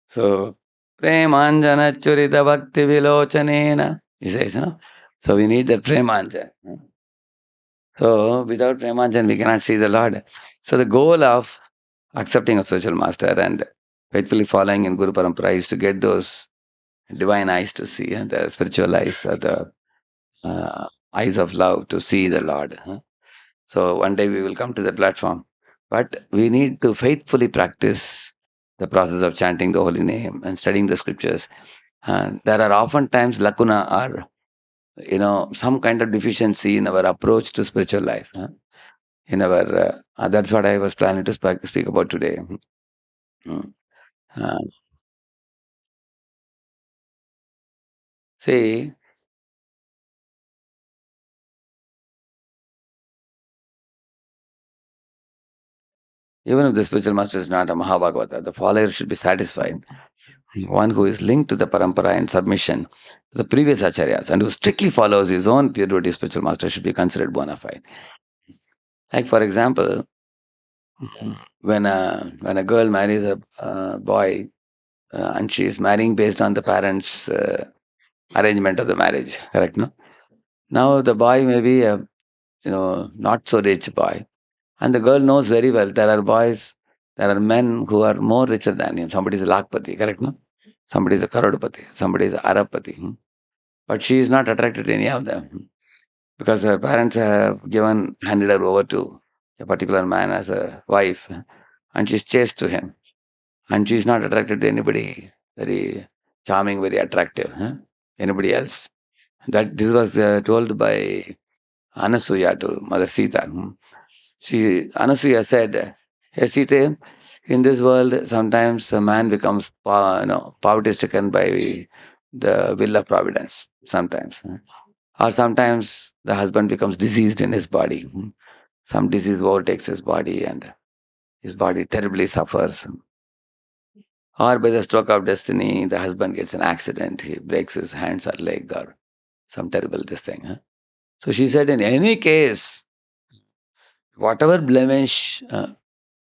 So, Premanjana Churita Bhakti Vilochanena, he says, no? So we need that Premanjan. So without Premanjan, we cannot see the Lord. So the goal of accepting a spiritual master and faithfully following in Guru Parampara is to get those divine eyes to see, and the spiritual eyes or the eyes of love to see the Lord. So one day we will come to the platform. But we need to faithfully practice the process of chanting the holy name and studying the scriptures. There are oftentimes lacuna or some kind of deficiency in our approach to spiritual life. In our that's what I was planning to speak about today. See, even if the spiritual master is not a Mahabhagavata, the follower should be satisfied. One who is linked to the parampara in submission to the previous acharyas and who strictly follows his own pure devotee spiritual master should be considered bona fide. Like for example, when a girl marries a boy and she is marrying based on the parents' arrangement of the marriage, correct? No. Now the boy may be a not so rich boy, and the girl knows very well there are men who are more richer than him. Somebody is a lakpati, correct? No. Somebody is a karodpati, somebody is a arapati. But she is not attracted to any of them because her parents have handed her over to a particular man as a wife, and she's chaste to him. And she's not attracted to anybody very charming, very attractive, anybody else. This was told by Anasuya to Mother Sita. Anasuya said, "Hey Sita, in this world, sometimes a man becomes poverty-stricken by the will of providence. Sometimes, or sometimes the husband becomes diseased in his body. Some disease overtakes his body, and his body terribly suffers. Or by the stroke of destiny, the husband gets an accident. He breaks his hands or leg, or some terrible this thing. So she said, in any case, whatever blemish the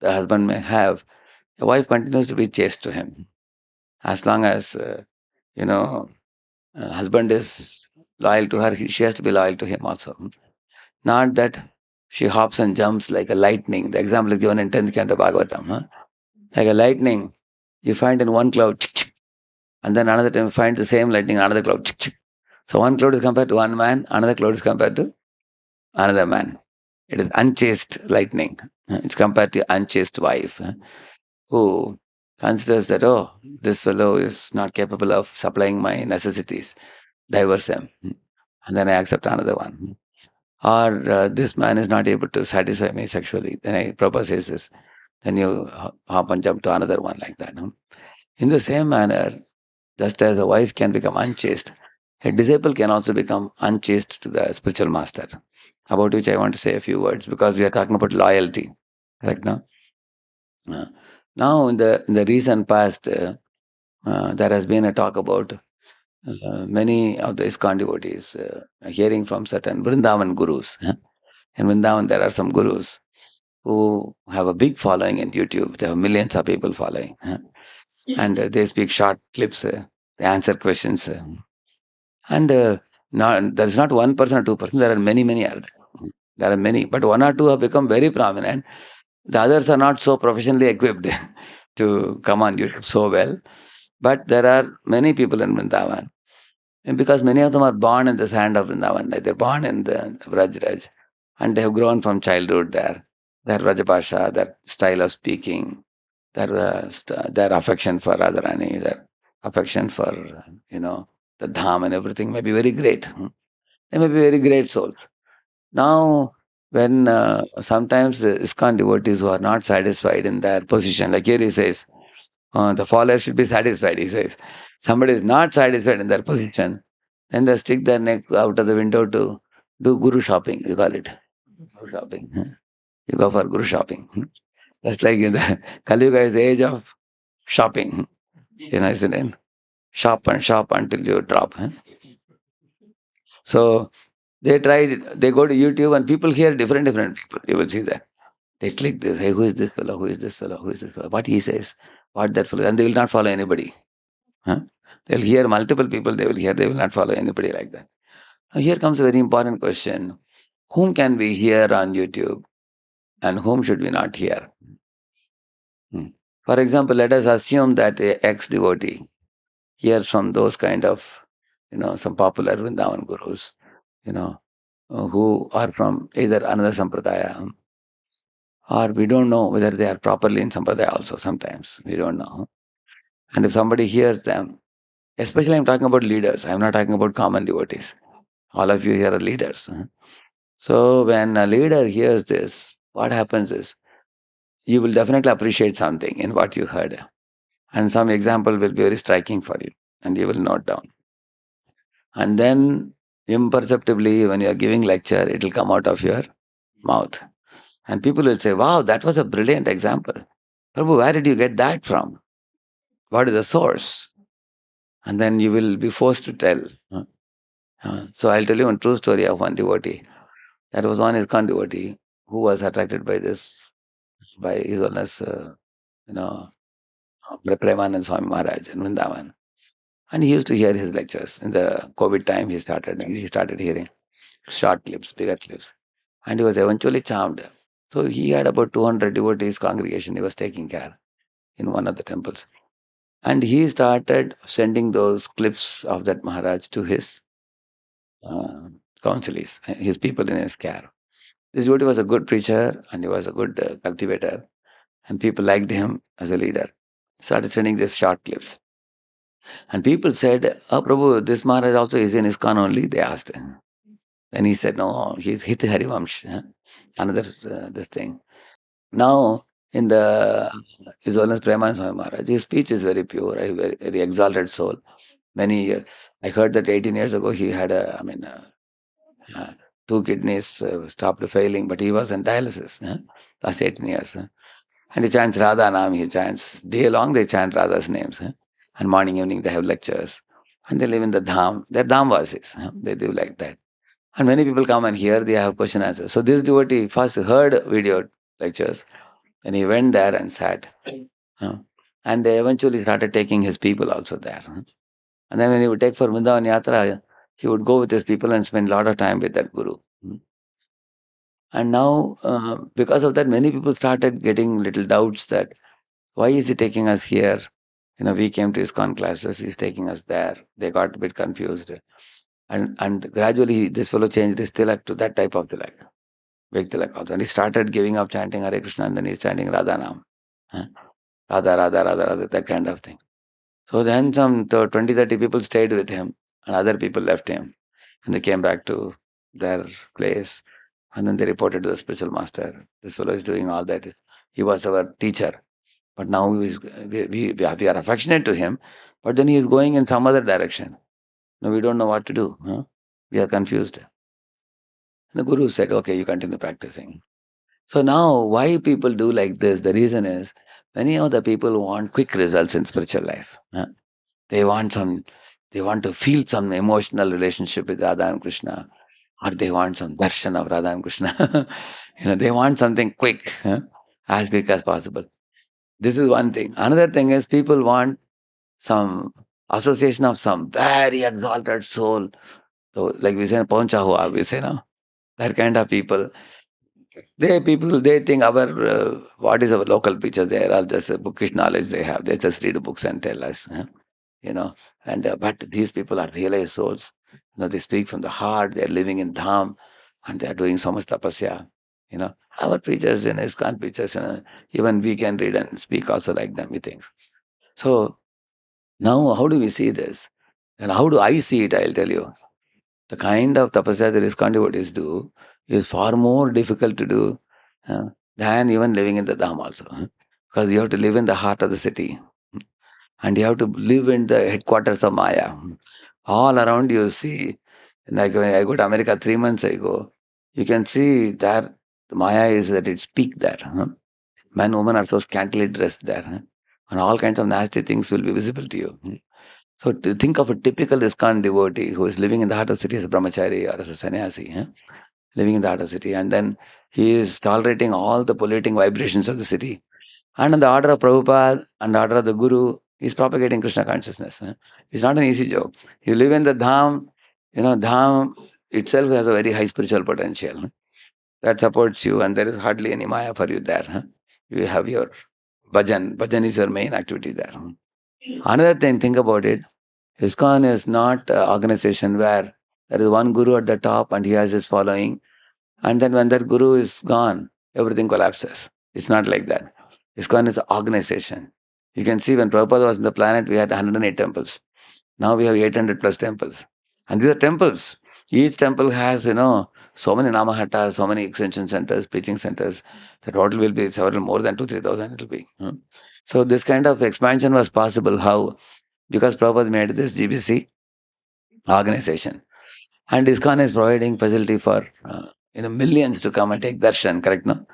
husband may have, the wife continues to be chaste to him. As long as, husband is loyal to her, she has to be loyal to him also. Not that she hops and jumps like a lightning. The example is given in 10th canto Bhagavatam. Like a lightning, you find in one cloud, and then another time you find the same lightning in another cloud. So one cloud is compared to one man, another cloud is compared to another man. It is unchaste lightning. It's compared to unchaste wife who considers that, oh, this fellow is not capable of supplying my necessities. Divorce him. And then I accept another one. Or this man is not able to satisfy me sexually. Then I Prabhupada says this. Then you hop and jump to another one like that. In the same manner, just as a wife can become unchaste, a disciple can also become unchaste to the spiritual master, about which I want to say a few words because we are talking about loyalty. Correct now? Now, in the recent past, there has been a talk about many of the ISKCON devotees hearing from certain Vrindavan gurus. In Vrindavan, there are some gurus who have a big following in YouTube. They have millions of people following. And they speak short clips. They answer questions. And there's not one person or two person. There are many, many others. There are many, but one or two have become very prominent. The others are not so professionally equipped to come on YouTube so well. But there are many people in Vrindavan. And because many of them are born in the sand of Vrindavan, like they're born in the Vraj, and they have grown from childhood there. Their Rajapasha, their style of speaking, their affection for Radharani, their affection for, the Dham and everything may be very great. They may be very great souls. Now, when sometimes the ISKCON devotees who are not satisfied in their position, like here he says, the follower should be satisfied, he says. Somebody is not satisfied in their position, then they stick their neck out of the window to do guru shopping, you call it. Guru shopping. You go for guru shopping. That's like in the Kali Yuga is the age of shopping. Isn't it? Shop and shop until you drop. So they go to YouTube and people hear different people. You will see that. They click this, hey, who is this fellow? Who is this fellow? Who is this fellow? What he says, what that fellow, and they will not follow anybody. They'll hear multiple people, they will not follow anybody like that. Now here comes a very important question. Whom can we hear on YouTube and whom should we not hear? For example, let us assume that a ex-devotee hears from those kind of, some popular Vrindavan gurus, who are from either another sampradaya, or we don't know whether they are properly in sampradaya also sometimes. We don't know. And if somebody hears them, especially I'm talking about leaders, I'm not talking about common devotees. All of you here are leaders. So when a leader hears this, what happens is, you will definitely appreciate something in what you heard. And some example will be very striking for you, and you will note down. And then imperceptibly, when you are giving lecture, it will come out of your mouth. And people will say, wow, that was a brilliant example. Prabhu, where did you get that from? What is the source? And then you will be forced to tell. So I'll tell you one true story of one devotee. There was one ISKCON devotee who was attracted by his holiness, Premanand Swami Maharaj in Vrindavan. And he used to hear his lectures. In the COVID time, he started hearing short clips, bigger clips. And he was eventually charmed. So he had about 200 devotees congregation he was taking care in one of the temples. And he started sending those clips of that Maharaj to his counselees, his people in his care. This devotee was a good preacher and he was a good cultivator. And people liked him as a leader. Started sending these short clips. And people said, oh Prabhu, this Maharaj also is in ISKCON only, they asked him. Then he said, no, he's Hit Harivamsh, another this thing. Now, in His Holiness Premanand Swami Maharaj, his speech is very pure, a very, very exalted soul. Many years, I heard that 18 years ago he had two kidneys stopped failing, but he was on dialysis last 18 years. And he chants Radha Nam, he chants, day long they chant Radha's names. And morning, evening they have lectures. And they live in the Dham, they're Dhamvasis, they do like that. And many people come and hear, they have question answers. So this devotee first heard video lectures, then he went there and sat. And they eventually started taking his people also there. And then when he would take for Vrindavan Yatra, he would go with his people and spend a lot of time with that guru. And now, because of that, many people started getting little doubts that, why is he taking us here? We came to ISKCON classes, he's taking us there. They got a bit confused. And gradually, this fellow changed his tilak to that type of tilak. Big tilak also. And he started giving up chanting Hare Krishna, and then he's chanting Radha Nam. Radha, Radha, Radha, Radha, that kind of thing. So then some 20, 30 people stayed with him, and other people left him. And they came back to their place. And then they reported to the spiritual master. This fellow is doing all that. He was our teacher. But now we are affectionate to him, but then he is going in some other direction. Now we don't know what to do. We are confused. And the guru said, okay, you continue practicing. So now why people do like this? The reason is, many of the people want quick results in spiritual life. They want to feel some emotional relationship with Radha and Krishna, or they want some darshan of Radha and Krishna. They want something quick, as quick as possible. This is one thing. Another thing is, people want some association of some very exalted soul. So, like we say, Pauncha hua, we say, no? That kind of people. They think our what is our local preachers? They are all just bookish knowledge they have. They just read books and tell us, you know. And but these people are realized souls. They speak from the heart. They are living in dham, and they are doing so much tapasya. Our preachers, ISKCON preachers, even we can read and speak also like them. We think. So now, how do we see this? And how do I see it? I'll tell you. The kind of tapasya that ISKCON devotees do is far more difficult to do than even living in the dham also. Because you have to live in the heart of the city. And you have to live in the headquarters of Maya. All around you see, like when I go to America 3 months ago, you can see there, the Maya is at its peak there. Men, women are so scantily dressed there. And all kinds of nasty things will be visible to you. So to think of a typical ISKCON devotee who is living in the heart of the city as a brahmachari or as a sannyasi, living in the heart of the city, and then he is tolerating all the polluting vibrations of the city. And in the order of Prabhupada and the order of the Guru, he is propagating Krishna consciousness. It's not an easy job. You live in the dham, dham itself has a very high spiritual potential that supports you, and there is hardly any maya for you there. You have your bhajan. Bhajan is your main activity there. Another thing, think about it. ISKCON is not an organization where there is one guru at the top and he has his following, and then when that guru is gone, everything collapses. It's not like that. ISKCON is an organization. You can see when Prabhupada was on the planet, we had 108 temples. Now we have 800 plus temples. And these are temples. Each temple has, so many namahatas, so many extension centers, preaching centers. The total will be several more than 2,000-3,000 it will be. So this kind of expansion was possible. How? Because Prabhupada made this GBC organization. And ISKCON is providing facility for millions to come and take darshan, correct, no?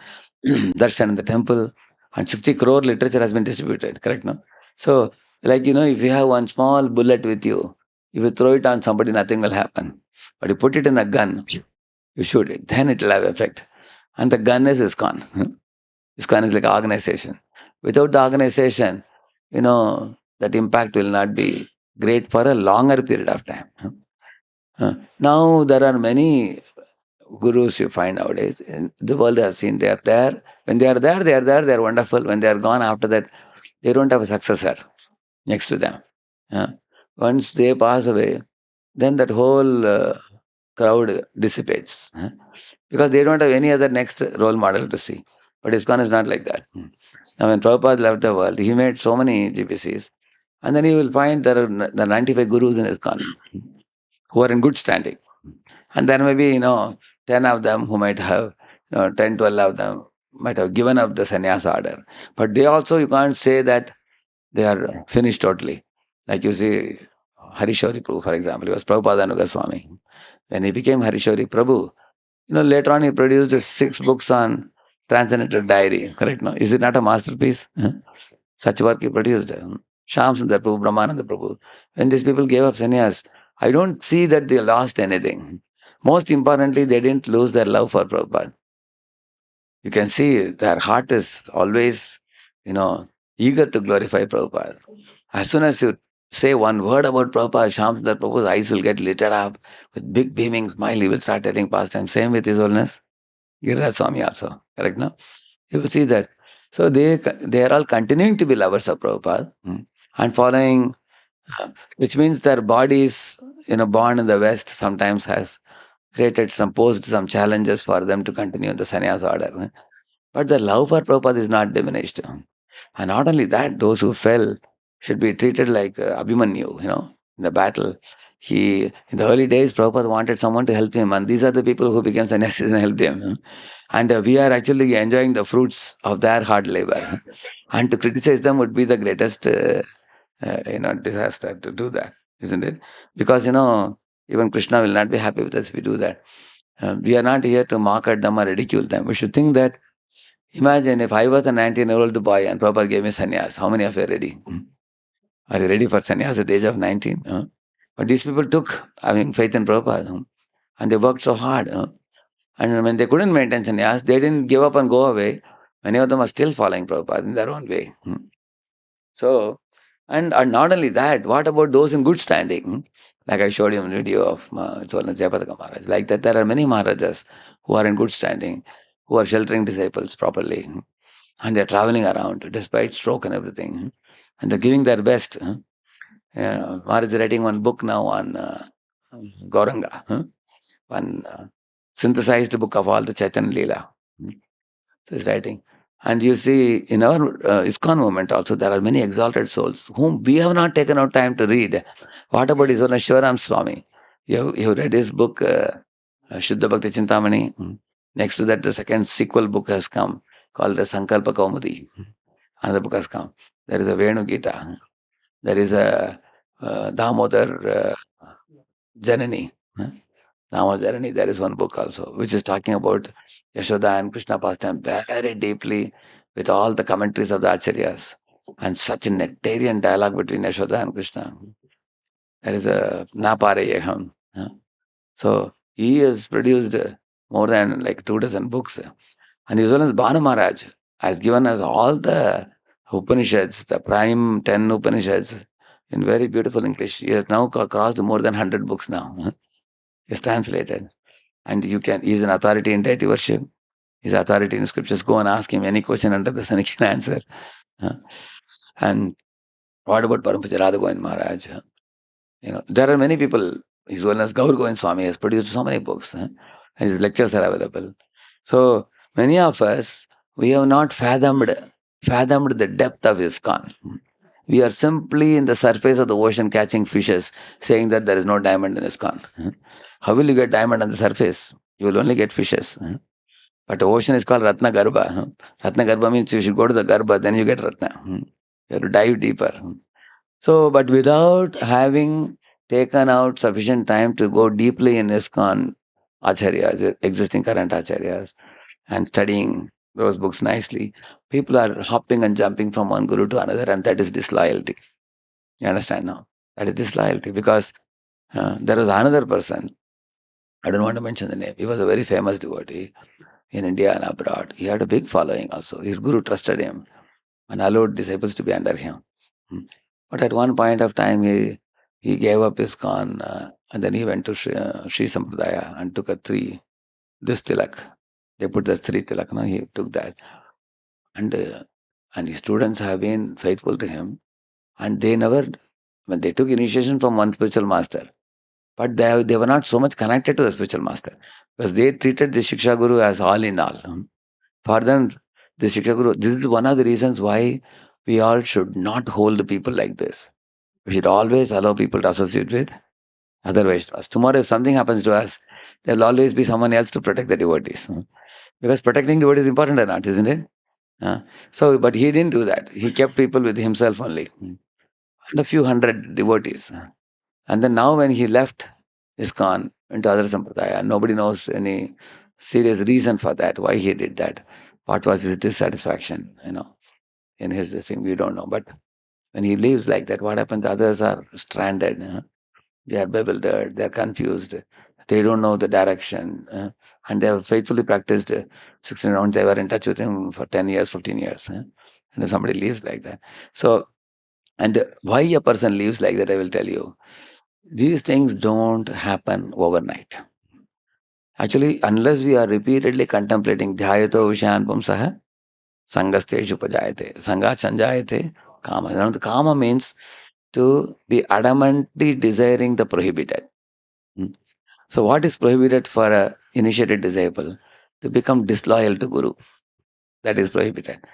Darshan in the temple, and 60 crore literature has been distributed, correct, no? So, if you have one small bullet with you, if you throw it on somebody, nothing will happen. But you put it in a gun, you shoot it, then it will have effect. And the gun is ISKCON. ISKCON is like an organization. Without the organization, that impact will not be great for a longer period of time. Now there are many gurus you find nowadays. The world has seen they are there. When they are there, they are wonderful. When they are gone after that, they don't have a successor next to them. Once they pass away, then that whole crowd dissipates. Because they don't have any other next role model to see. But ISKCON is not like that. Now when Prabhupada left the world, he made so many GPCs. And then you will find there are the 95 gurus in ISKCON who are in good standing. And there may be, 10 of them who might have, 10, 12 of them might have given up the sannyasa order. But they also, you can't say that they are finished totally. Like you see, Harishori Prabhu, for example, he was Prabhupada Swami. When he became Harishori Prabhu, later on he produced 6 books on Transcendental Diary, correct? No? Is it not a masterpiece? Such work he produced. Shamsundar Prabhu, Brahmananda Prabhu. When these people gave up sannyas, I don't see that they lost anything. Most importantly, they didn't lose their love for Prabhupada. You can see their heart is always, eager to glorify Prabhupada. As soon as you say one word about Prabhupada, Shamsundar Prabhu's eyes will get lit up with big beaming smile. He will start telling pastime. Same with His Holiness Giriraj Swami also. Correct, no? You will see that. So they are all continuing to be lovers of Prabhupada and following, which means their bodies, born in the West sometimes has posed some challenges for them to continue the sannyasa order. But the love for Prabhupada is not diminished. And not only that, those who fell should be treated like Abhimanyu, in the battle. In the early days, Prabhupada wanted someone to help him, and these are the people who became sannyasis and helped him. And we are actually enjoying the fruits of their hard labor. And to criticize them would be the greatest, disaster to do that, isn't it? Because, even Krishna will not be happy with us if we do that. We are not here to mock at them or ridicule them. We should think that, imagine if I was a 19-year-old boy and Prabhupada gave me sannyas, how many of you are ready? Are you ready for sannyas at the age of 19? But these people took having faith in Prabhupada, and they worked so hard. And when they couldn't maintain sannyas, they didn't give up and go away. Many of them are still following Prabhupada in their own way. So, And not only that, what about those in good standing? Like I showed you a video of Jayapataka Maharaj. Like that, there are many Maharajas who are in good standing, who are sheltering disciples properly. And they're traveling around despite stroke and everything. And they're giving their best. Maharaj is writing one book now on Gauranga. One synthesized book of all the Chaitanya Leela. So he's writing. And you see, in our ISKCON movement also, there are many exalted souls whom we have not taken our time to read. What about His Holiness Shivaram Swami? You read his book, Shuddha Bhakti Chintamani. Next to that, the second sequel book has come called the Sankalpa Kaumudi. Another book has come. There is a Venu Gita. There is a Damodar Janani. Namadharani, there is one book also, which is talking about Yashoda and Krishna pastime very deeply with all the commentaries of the Acharyas and such a nectarian dialogue between Yashoda and Krishna. There is a Napareyaham. So he has produced more than like 24 books. And His Holiness Bhanu Maharaj has given us all the Upanishads, the prime 10 Upanishads in very beautiful English. He has now crossed more than 100 books now. Is translated. And he's an authority in deity worship. He's authority in scriptures. Go and ask him any question under the sun, he can answer. And what about Parampaja Radha Govind Maharaj? There are many people. His Holiness Gaur Govind Swami has produced so many books. And his lectures are available. So many of us, we have not fathomed the depth of ISKCON. We are simply in the surface of the ocean catching fishes, saying that there is no diamond in ISKCON. How will you get diamond on the surface? You will only get fishes. But the ocean is called Ratna Garbha. Ratna Garbha means you should go to the Garbha, then you get Ratna. You have to dive deeper. So, but without having taken out sufficient time to go deeply in ISKCON Acharyas, existing current Acharyas, and studying those books nicely, people are hopping and jumping from one guru to another, and that is disloyalty. You understand now? That is disloyalty, because there was another person, I don't want to mention the name, he was a very famous devotee in India and abroad. He had a big following also. His guru trusted him and allowed disciples to be under him. But at one point of time, he gave up ISKCON and then he went to Sri Sampradaya and took this tilak. They put the 3 tilak, no? He took that. And his students have been faithful to him. And they they took initiation from one spiritual master. But they were not so much connected to the spiritual master. Because they treated the Shiksha Guru as all in all. For them, the Shiksha Guru, this is one of the reasons why we all should not hold people like this. We should always allow people to associate with other Vaishnavas. Tomorrow, if something happens to us, there will always be someone else to protect the devotees. Because protecting devotees is important or not, isn't it? But he didn't do that. He kept people with himself only. And a few hundred devotees. And then now when he left ISKCON into other sampradaya, nobody knows any serious reason for that, why he did that. What was his dissatisfaction, in his this thing, we don't know. But when he leaves like that, what happens? The others are stranded. They are bewildered, they are confused, they don't know the direction. And they have faithfully practiced 16 rounds. They were in touch with him for 10 years, 15 years. And if somebody leaves like that. So, and why a person leaves like that, I will tell you. These things don't happen overnight. Actually, unless we are repeatedly contemplating dhyayato vishayan pumsaha, sangasteshu pajayate, sanga chanjayate, kama. Now, the kama means to be adamantly desiring the prohibited. So what is prohibited for a initiated disciple? To become disloyal to Guru. That is prohibited.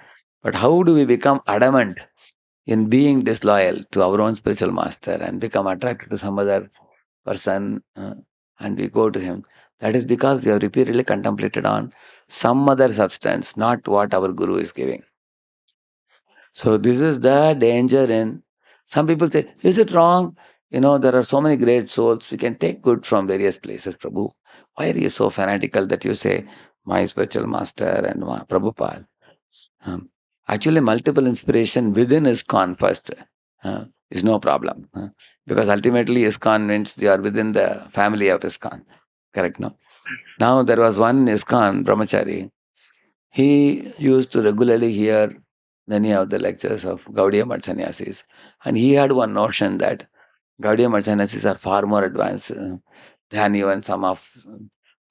But how do we become adamant in being disloyal to our own spiritual master and become attracted to some other person and we go to him? That is because we have repeatedly contemplated on some other substance, not what our Guru is giving. So this is the danger in... Some people say, is it wrong? There are so many great souls. We can take good from various places, Prabhu. Why are you so fanatical that you say, my spiritual master and my Prabhupada? Actually, multiple inspiration within ISKCON first is no problem. Because ultimately ISKCON means you are within the family of ISKCON. Correct, no? Now there was one ISKCON brahmachari. He used to regularly hear many of the lectures of Gaudiya Math Sannyasis. And he had one notion that Gaudiya Math Sannyasis are far more advanced than even some of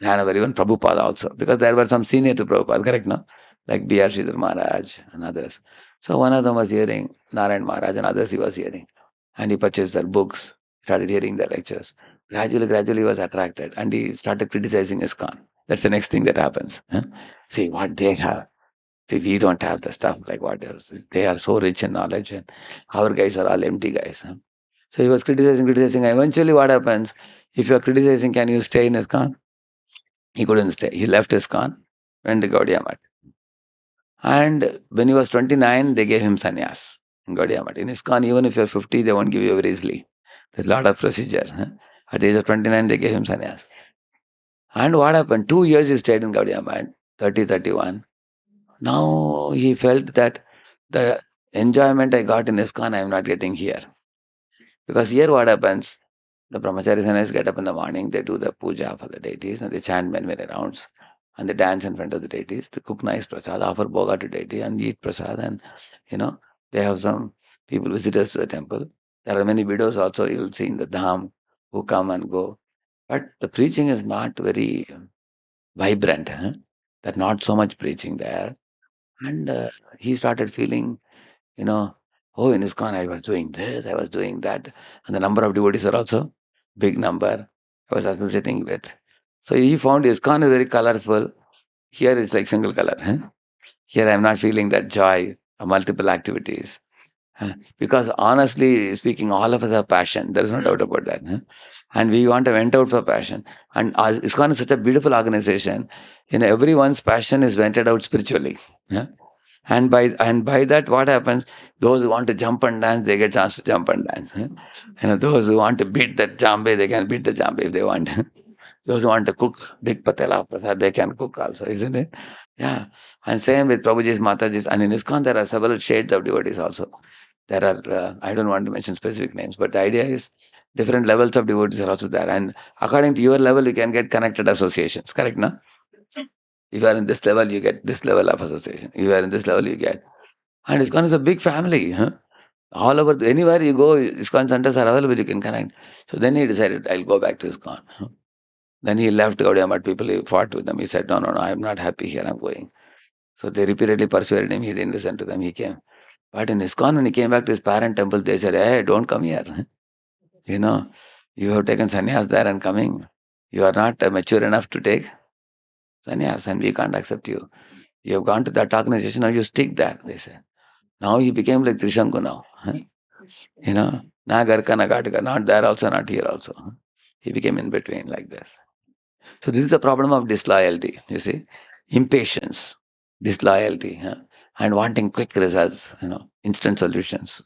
even Prabhupada also. Because there were some senior to Prabhupada, correct, no? Like B.R. Sridhar Maharaj and others. So one of them was hearing Narayan Maharaj and others he was hearing. And he purchased their books, started hearing their lectures. Gradually he was attracted and he started criticizing ISKCON. That's the next thing that happens. See what they have. See, we don't have the stuff like what else. They are so rich in knowledge and our guys are all empty guys. So he was criticizing. Eventually what happens? If you are criticizing, can you stay in ISKCON? He couldn't stay. He left ISKCON, went to Gaudiya Math. And when he was 29, they gave him sannyas in Gaudiya Math. In ISKCON, even if you're 50, they won't give you very easily. There's a lot of procedure. At the age of 29, they gave him sannyas. And what happened? 2 years he stayed in Gaudiya Math, 30, 31. Now he felt that the enjoyment I got in ISKCON, I am not getting here. Because here what happens? The brahmachari sannyas get up in the morning, they do the puja for the deities and they chant many rounds and they dance in front of the deities. They cook nice prasad, offer bhoga to deity and eat prasad, and they have some people visitors to the temple. There are many widows also you will see in the dham who come and go. But the preaching is not very vibrant. There's not so much preaching there. And he started feeling, oh, in ISKCON I was doing this, I was doing that. And the number of devotees are also big number I was associating with. So he found ISKCON is very colorful. Here it's like single color. Here I'm not feeling that joy of multiple activities. Because honestly speaking, all of us have passion. There is no doubt about that. And we want to vent out for passion. And as ISKCON is such a beautiful organization, everyone's passion is vented out spiritually. And by that, what happens? Those who want to jump and dance, they get chance to jump and dance. Those who want to beat that jambe, they can beat the jambe if they want. Those who want to cook big patela prasad, they can cook also, isn't it? Yeah. And same with Prabhuji's, Mataji's. And in ISKCON, there are several shades of devotees also. There are, I don't want to mention specific names, but the idea is different levels of devotees are also there. And according to your level, you can get connected associations, correct, no? If you are in this level, you get this level of association. If you are in this level, you get. And ISKCON is a big family. All over, anywhere you go, ISKCON centers are available, you can connect. So then he decided, I'll go back to ISKCON. Then he left Gaudiya Math. People, he fought with them. He said, no, I'm not happy here, I'm going. So they repeatedly persuaded him. He didn't listen to them. He came. But in ISKCON, when he came back to his parent temple, they said, hey, don't come here. You have taken sannyas there and coming. You are not mature enough to take sannyas and we can't accept you. You have gone to that organization, now you stick there, they said. Now he became like Trishanku now. Na Garka, na Gatka, not there also, not here also. He became in between like this. So this is the problem of disloyalty, you see. Impatience, disloyalty, and wanting quick results, instant solutions.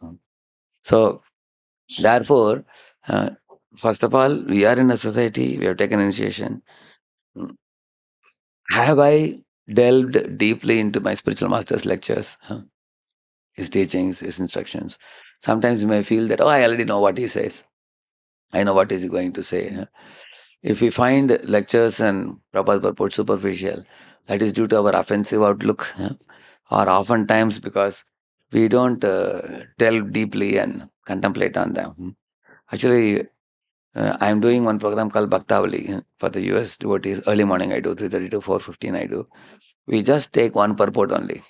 So therefore, first of all, we are in a society, we have taken initiation. Have I delved deeply into my spiritual master's lectures, his teachings, his instructions? Sometimes you may feel that, I already know what he says. I know what is he going to say. If we find lectures and Prabhupada purport superficial, that is due to our offensive outlook, or oftentimes because we don't delve deeply and contemplate on them. Actually, I am doing one program called Bhaktavali for the US devotees. Early morning I do, 3:30 to 4:15 I do. We just take one purport only.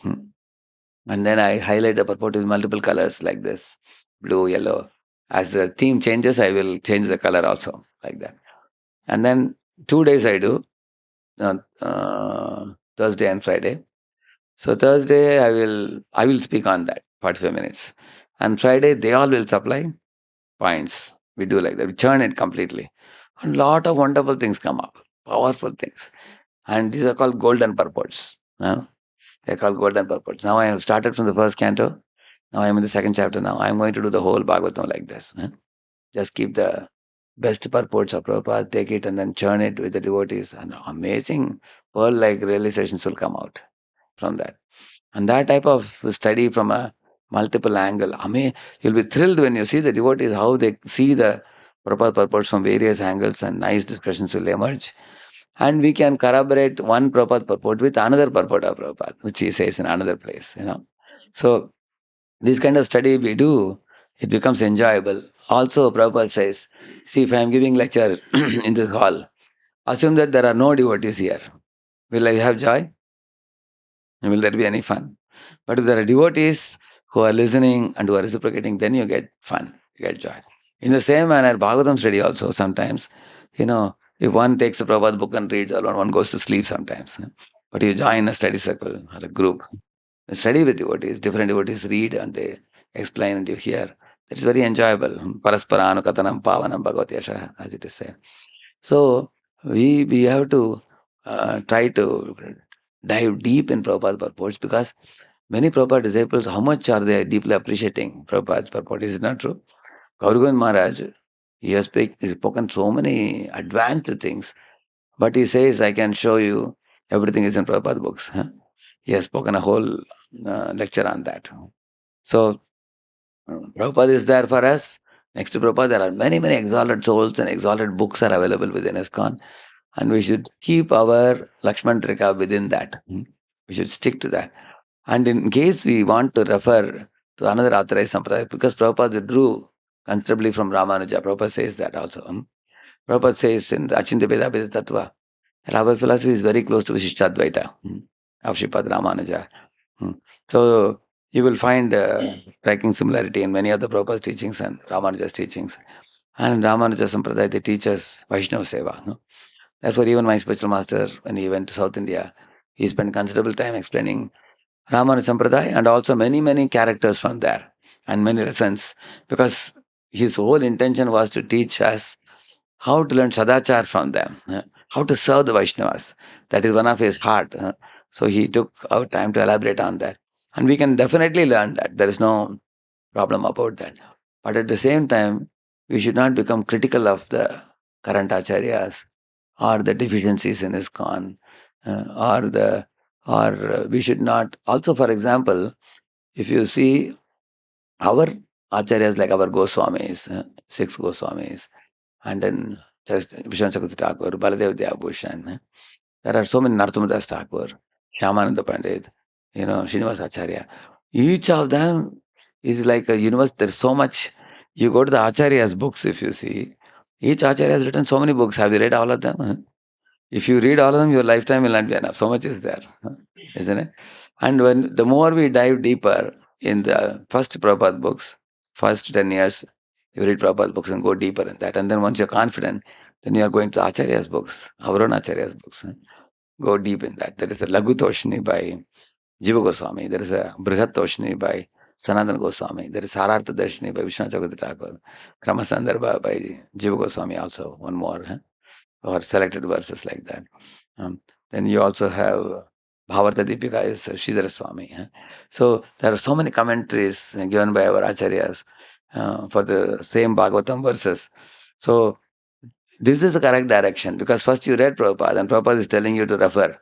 And then I highlight the purport with multiple colors like this, blue, yellow. As the theme changes, I will change the color also, like that. And then 2 days I do, Thursday and Friday. So Thursday I will speak on that, 45 minutes. And Friday they all will supply points. We do like that. We churn it completely. And lot of wonderful things come up, powerful things. And these are called golden purports. They're called golden purports. Now I have started from the first canto. Now I am in the second chapter now. I am going to do the whole Bhagavatam like this. Just keep the best purports of Prabhupada, take it and then churn it with the devotees. And amazing pearl-like realizations will come out from that. And that type of study from a multiple angle, you'll be thrilled when you see the devotees, how they see the Prabhupada purports from various angles, and nice discussions will emerge. And we can corroborate one Prabhupada purport with another purport of Prabhupada, which he says in another place, So this kind of study we do, it becomes enjoyable. Also, Prabhupada says, see, if I am giving lecture in this hall, assume that there are no devotees here. Will I have joy? Will there be any fun? But if there are devotees who are listening and who are reciprocating, then you get fun, you get joy. In the same manner, Bhagavatam study also sometimes, if one takes a Prabhupada book and reads alone, one goes to sleep sometimes. But you join a study circle or a group, study with devotees, different devotees read and they explain and you hear. That's very enjoyable. Parasparanu katanam pavanam bhagavati yasha, as it is said. So we have to try to dive deep in Prabhupada's purports, because many Prabhupada disciples, how much are they deeply appreciating Prabhupada's purport? Is it not true? Gauragovind Maharaj, he has spoken so many advanced things, but he says, I can show you everything is in Prabhupada books. Huh? He has spoken a whole lecture on that. So, Prabhupada is there for us. Next to Prabhupada, there are many, many exalted souls and exalted books are available within ISKCON. And we should keep our Lakshman Rekha within that. We should stick to that. And in case we want to refer to another authorized sampradaya, because Prabhupada drew considerably from Ramanuja, Prabhupada says that also. Prabhupada says in the Achintya Vedabheda Tattva, that our philosophy is very close to Vishishtadvaita of Sripad Ramanuja. So you will find striking similarity in many of the Prabhupada's teachings and Ramanuja's teachings. And in Ramanuja Sampradaya, they teach us Vaishnava Seva. Therefore, even my spiritual master, when he went to South India, he spent considerable time explaining Ramanuja Sampradaya and also many, many characters from there and many lessons, because his whole intention was to teach us how to learn Sadachar from them, how to serve the Vaishnavas. That is one of his heart. So he took our time to elaborate on that. And we can definitely learn that. There is no problem about that. But at the same time, we should not become critical of the current acharyas or the deficiencies in ISKCON, or we should not. Also, for example, if you see our acharyas like our Goswamis, 6 Goswamis, and then just Vishwan Chakravarti Thakur, Baladev Dyabhushan, there are so many, Narottam Thakur, Shyamananda Pandit, Srinivas Acharya. Each of them is like a universe. There's so much. You go to the Acharya's books, if you see, each Acharya has written so many books. Have you read all of them? If you read all of them, your lifetime will not be enough. So much is there, isn't it? And when the more we dive deeper in the first Prabhupada books, first 10 years, you read Prabhupada books and go deeper in that. And then once you're confident, then you are going to Acharya's books, our own Acharya's books. Go deep in that. There is a Laghu Toshni by Jiva Goswami. There is a Brihat Toshni by Sanatana Goswami. There is Sarartha Darshini by Vishnu Chakravarti Thakur. Krama Sandarbha by Jiva Goswami also, one more. Or selected verses like that. Then you also have Bhavarta Deepika is Sridhara Swami. So there are so many commentaries given by our acharyas for the same Bhagavatam verses. So this is the correct direction, because first you read Prabhupada and Prabhupada is telling you to refer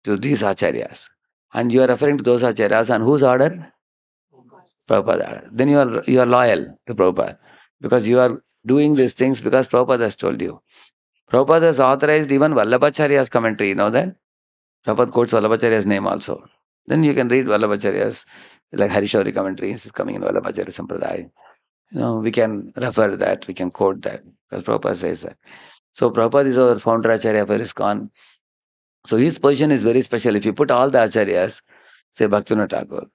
to these acharyas. And you are referring to those acharyas on whose order? Prabhupada order. Then you are loyal to Prabhupada, because you are doing these things because Prabhupada has told you. Prabhupada has authorized even Vallabhacharya's commentary, you know that? Prabhupada quotes Vallabhacharya's name also. Then you can read Vallabhacharya's, like Harishauri commentaries is coming in Vallabhacharya Sampradaya. We can refer that, we can quote that, because Prabhupada says that. So Prabhupada is our founder Acharya for ISKCON. So his position is very special. If you put all the Acharyas, say Bhaktivinoda Thakur,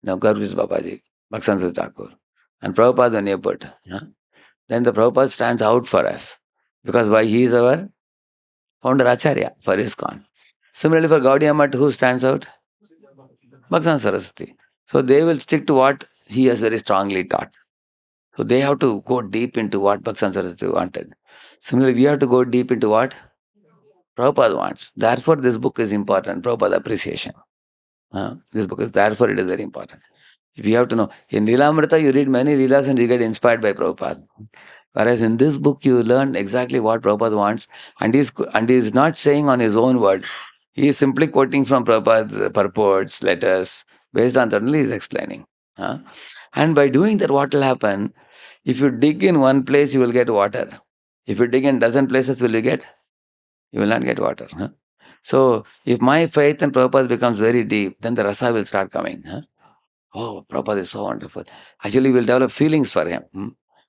Gaurkis Babaji, Bhaktivinoda Thakur, and Prabhupada when you put, then the Prabhupada stands out for us. Because why? He is our founder Acharya for ISKCON. Similarly for Gaudiya Math, who stands out? Bhaktivinoda Saraswati. So they will stick to what he has very strongly taught. So they have to go deep into what Bhaktivinoda Saraswati wanted. Similarly, we have to go deep into what Prabhupada wants. Therefore, this book is important, Prabhupada appreciation. This book is, therefore it is very important. If you have to know, in Leelamrita you read many Leelas and you get inspired by Prabhupada. Whereas in this book you learn exactly what Prabhupada wants, and he is not saying on his own words. He is simply quoting from Prabhupada's purports, letters, based on that only he is explaining. And by doing that, what will happen? If you dig in one place, you will get water. If you dig in dozen places, will you get? You will not get water. So if my faith in Prabhupada becomes very deep, then the rasa will start coming. Oh, Prabhupada is so wonderful. Actually, we'll develop feelings for him.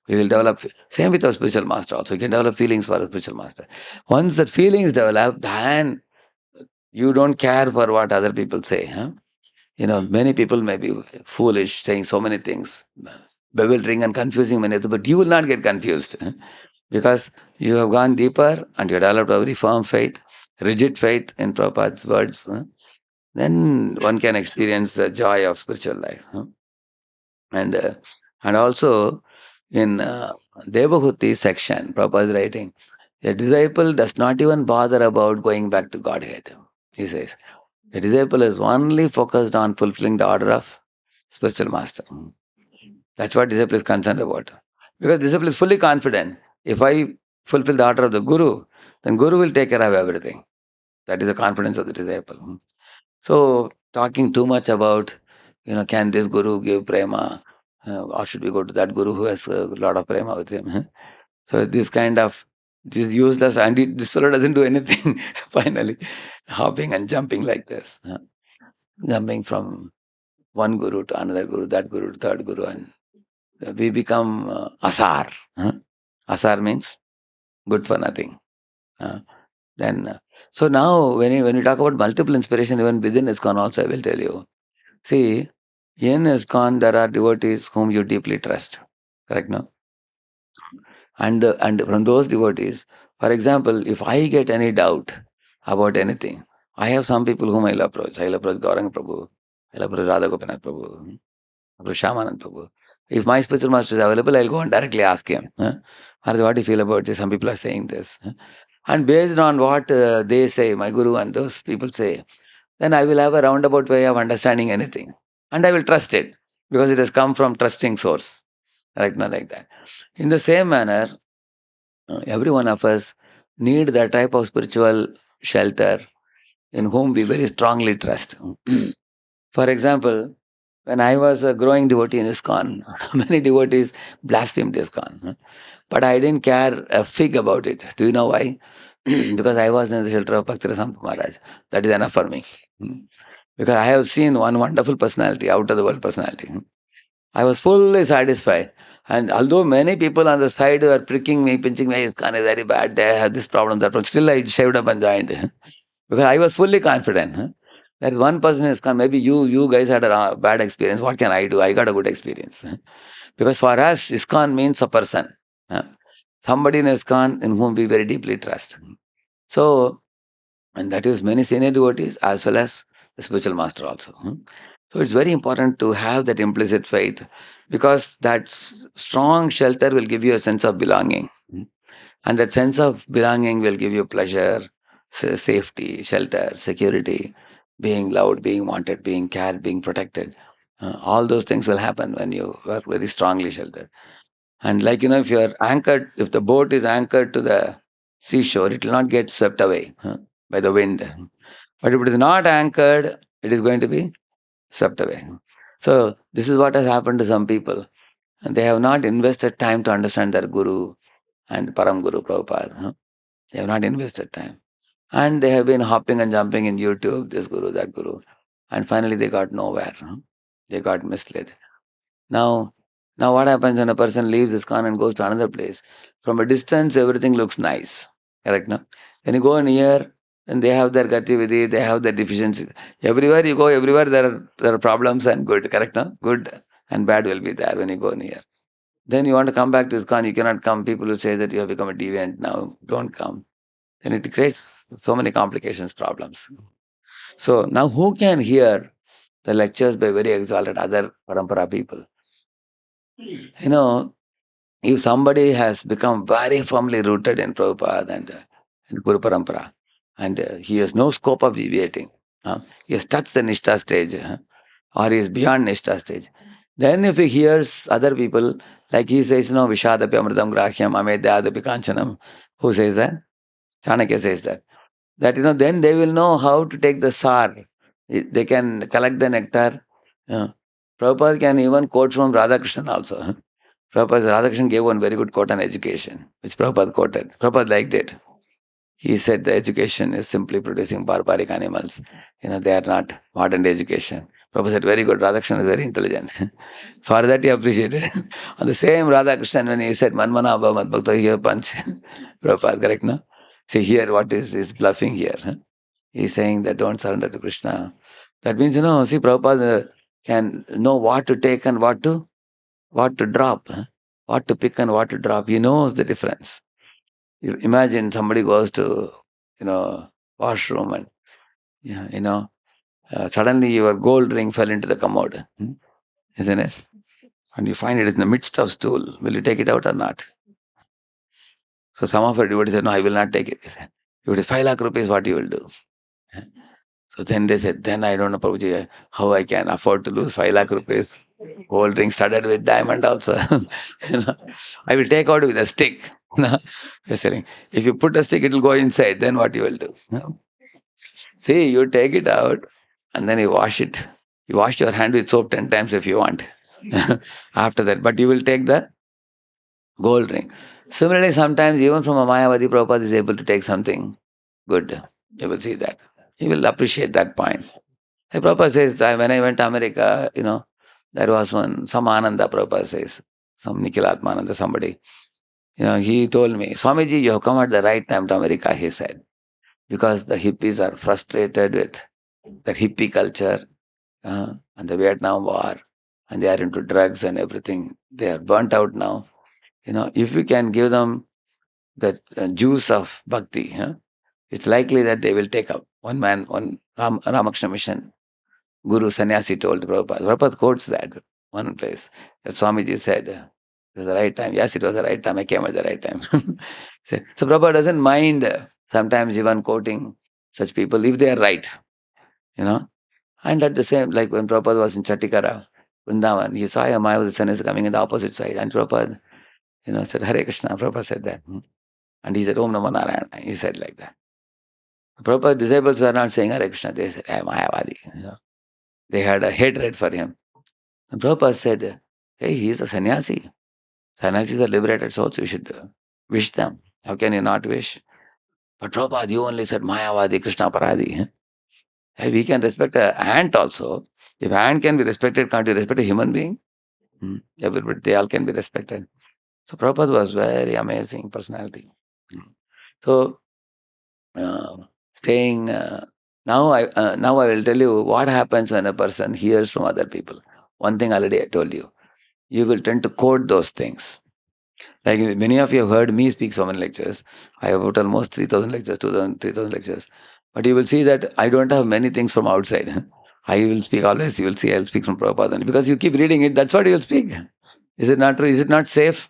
We will develop, same with our spiritual master also. You can develop feelings for a spiritual master. Once that feelings develop, then you don't care for what other people say. Many people may be foolish, saying so many things, bewildering and confusing many things, but you will not get confused because you have gone deeper and you developed a very firm faith, rigid faith in Prabhupada's words. Then one can experience the joy of spiritual life. And also in Devahuti section, Prabhupada is writing, a disciple does not even bother about going back to Godhead. He says, a disciple is only focused on fulfilling the order of spiritual master. That's what disciple is concerned about. Because disciple is fully confident. If I fulfill the order of the Guru, then Guru will take care of everything. That is the confidence of the disciple. So, talking too much about, can this Guru give prema? Or should we go to that Guru who has a lot of prema with him? So, this is useless, and this fellow doesn't do anything, finally, hopping and jumping like this. Jumping from one Guru to another Guru, that Guru to third Guru, and we become asar. Asar means good for nothing. So now when you talk about multiple inspiration, even within ISKCON also, I will tell you. See, in ISKCON there are devotees whom you deeply trust. Correct, no? And from those devotees, for example, if I get any doubt about anything, I have some people whom I'll approach. I'll approach Gauranga Prabhu, I'll approach Radha Gopinath Prabhu, approach Shyamanand Prabhu. If my spiritual master is available, I'll go and directly ask him. Maharaj, what do you feel about this? Some people are saying this. And based on what they say, my Guru and those people say, then I will have a roundabout way of understanding anything. And I will trust it because it has come from trusting source. Right now, like that. In the same manner, every one of us need that type of spiritual shelter in whom we very strongly trust. For example, when I was a growing devotee in ISKCON, many devotees blasphemed ISKCON. But I didn't care a fig about it. Do you know why? Because I was in the shelter of Bhakti Rasamrita Maharaj. That is enough for me. Because I have seen one wonderful personality, out of the world personality. I was fully satisfied. And although many people on the side were pricking me, pinching me, ISKCON is very bad, they have this problem, that problem, still I shaved up and joined. Because I was fully confident. There is one person in ISKCON, maybe you guys had a bad experience. What can I do? I got a good experience. Because for us, ISKCON means a person. Somebody in ISKCON in whom we very deeply trust. So, and that is many senior devotees as well as the spiritual master also. So it's very important to have that implicit faith because that strong shelter will give you a sense of belonging. And that sense of belonging will give you pleasure, safety, shelter, security, being loved, being wanted, being cared, being protected. All those things will happen when you are very strongly sheltered. And like, if you are anchored, if the boat is anchored to the seashore, it will not get swept away by the wind. But if it is not anchored, it is going to be swept away. So this is what has happened to some people. And they have not invested time to understand their Guru and Param Guru Prabhupada. They have not invested time. And they have been hopping and jumping in YouTube, this Guru, that Guru. And finally they got nowhere. They got misled. Now what happens when a person leaves ISKCON and goes to another place? From a distance, everything looks nice. Correct, no? When you go near, then they have their gati vidhi, they have their deficiencies. Everywhere you go, everywhere there are problems and good. Correct, no? Good and bad will be there when you go near. Then you want to come back to ISKCON, you cannot come. People will say that you have become a deviant now. Don't come. Then it creates so many complications, problems. So now who can hear the lectures by very exalted other parampara people? If somebody has become very firmly rooted in Prabhupada and Guru Parampara, and he has no scope of deviating, he has touched the Nishtha stage, or he is beyond Nishtha stage, then if he hears other people, like he says, Vishadapi Amritam Grahyam Amedyadapi Kanchanam, who says that? Chanakya says that. Then they will know how to take the sar. They can collect the nectar. Prabhupada can even quote from Radhakrishnan also. Radhakrishnan gave one very good quote on education, which Prabhupada quoted. Prabhupada liked it. He said the education is simply producing barbaric animals. They are not modern education. Prabhupada said, very good, Radhakrishna is very intelligent. For that he appreciated. On the same Radhakrishna, when he said, Manmana Bhavat Bhakta, here punch. Prabhupada, correct, no? See here, what is bluffing here? Huh? He's saying that don't surrender to Krishna. That means, see, Prabhupada can know what to take and what to drop. Huh? What to pick and what to drop. He knows the difference. You imagine somebody goes to, washroom and, suddenly your gold ring fell into the commode, isn't it? And you find it is in the midst of stool. Will you take it out or not? So some of our devotees said, no, I will not take it. You will 5 lakh rupees, what you will do? So then they said, then I don't know, Prabhuji, how I can afford to lose 5 lakh rupees. Gold ring started with diamond also. I will take out with a stick. You're saying, if you put a stick, it will go inside. Then what you will do? See, you take it out and then you wash it. You wash your hand with soap 10 times if you want. After that. But you will take the gold ring. Similarly, sometimes even from a Mayavadi, Prabhupada is able to take something good. You will see that. He will appreciate that point. Hey, Prabhupada says, when I went to America, there was some Ananda, Prabhupada says, some Nikhilatmananda, somebody. He told me, Swamiji, you have come at the right time to America, he said. Because the hippies are frustrated with the hippie culture and the Vietnam War, and they are into drugs and everything. They are burnt out now. If we can give them the juice of bhakti, it's likely that they will take up. One man, Ramakrishna Mission Guru Sannyasi told Prabhupada. Prabhupada quotes that one place. That Swamiji said, it was the right time. Yes, it was the right time. I came at the right time. So Prabhupada doesn't mind sometimes even quoting such people if they are right. And at the same, like when Prabhupada was in Chattikara, Vrindavan, he saw a Mayavadi sannyasi coming in the opposite side. And Prabhupada, said, Hare Krishna. Prabhupada said that. And he said, Om Namo Narayana. He said like that. Prabhupada's disciples were not saying Hare Krishna. They said, I am Mayavadi. They had a hatred for him. And Prabhupada said, hey, he is a sannyasi. Sannyasis are liberated souls. You should wish them. How can you not wish? But Prabhupada, you only said Mayavadi, Krishna Paradi. Hey, we can respect an ant also. If an ant can be respected, can't you respect a human being? Everybody, they all can be respected. So Prabhupada was very amazing personality. So, now I will tell you what happens when a person hears from other people. One thing already I told you. You will tend to quote those things. Like many of you have heard me speak so many lectures. I have about almost 3,000 lectures, 3,000 lectures. But you will see that I don't have many things from outside. I will speak always, you will see I will speak from Prabhupada only. Because you keep reading it, that's what you will speak. Is it not true? Is it not safe?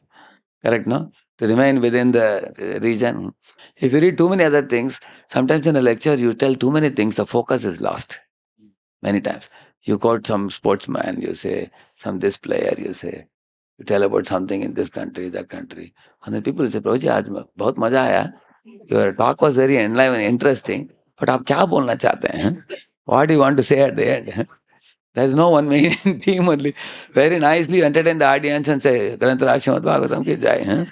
Correct, no? To remain within the region. If you read too many other things, sometimes in a lecture you tell too many things, the focus is lost. Many times. You quote some sportsman, you say, some this player, you say. You tell about something in this country, that country. And then people say, Prabhuji, aaj bahut maza aaya. Your talk was very enlivening, interesting. But aap kya bolna chahte hain? What do you want to say at the end? There is no one main theme only. Very nicely entertain the audience and say, Granthara Srimad Bhagavatam ki jai.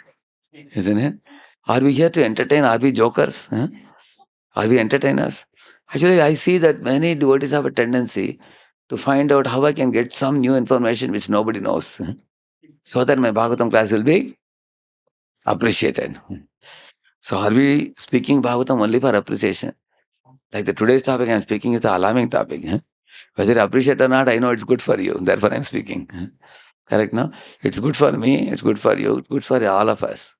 Isn't it? Are we here to entertain? Are we jokers? Are we entertainers? Actually, I see that many devotees have a tendency to find out how I can get some new information which nobody knows. So that my Bhagavatam class will be appreciated. So are we speaking Bhagavatam only for appreciation? Like the today's topic I am speaking is an alarming topic. Whether you appreciate or not, I know it's good for you. Therefore I am speaking. Correct, no? It's good for me, it's good for you, it's good for all of us.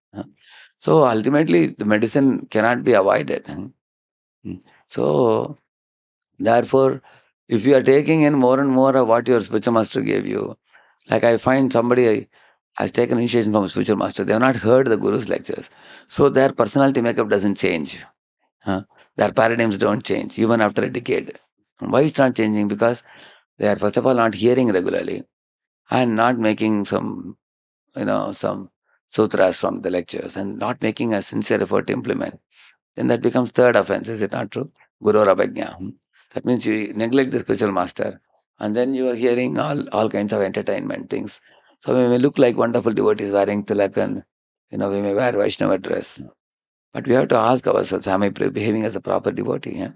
So ultimately, the medicine cannot be avoided. So, therefore, if you are taking in more and more of what your spiritual master gave you, like I find somebody has taken initiation from a spiritual master, they have not heard the Guru's lectures. So their personality makeup doesn't change. Their paradigms don't change, even after a decade. Why it's not changing? Because they are, first of all, not hearing regularly and not making some sutras from the lectures and not making a sincere effort to implement. Then that becomes third offense, is it not true? Guru Rabhajna. That means you neglect the spiritual master and then you are hearing all kinds of entertainment things. So we may look like wonderful devotees wearing tilak and we may wear Vaishnava dress. But we have to ask ourselves, am I behaving as a proper devotee?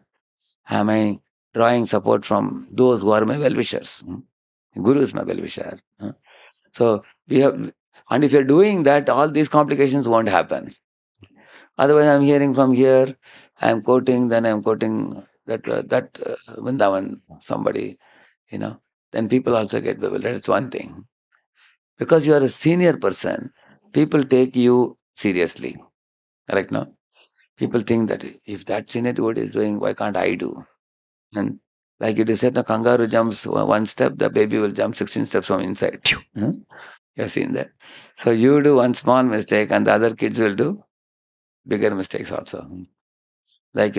Am I drawing support from those who are my well-wishers. Guru is my well-wisher. So we have, and if you're doing that, all these complications won't happen. Otherwise, I'm hearing from here, I'm quoting, then I'm quoting that Vrindavan, somebody, then people also get bewildered. That's one thing. Because you are a senior person, people take you seriously. Correct, no? People think that if that senior devotee is doing, why can't I do? And like it is said, a kangaroo jumps one step, the baby will jump 16 steps from inside. You have seen that. So you do one small mistake and the other kids will do bigger mistakes also. Like,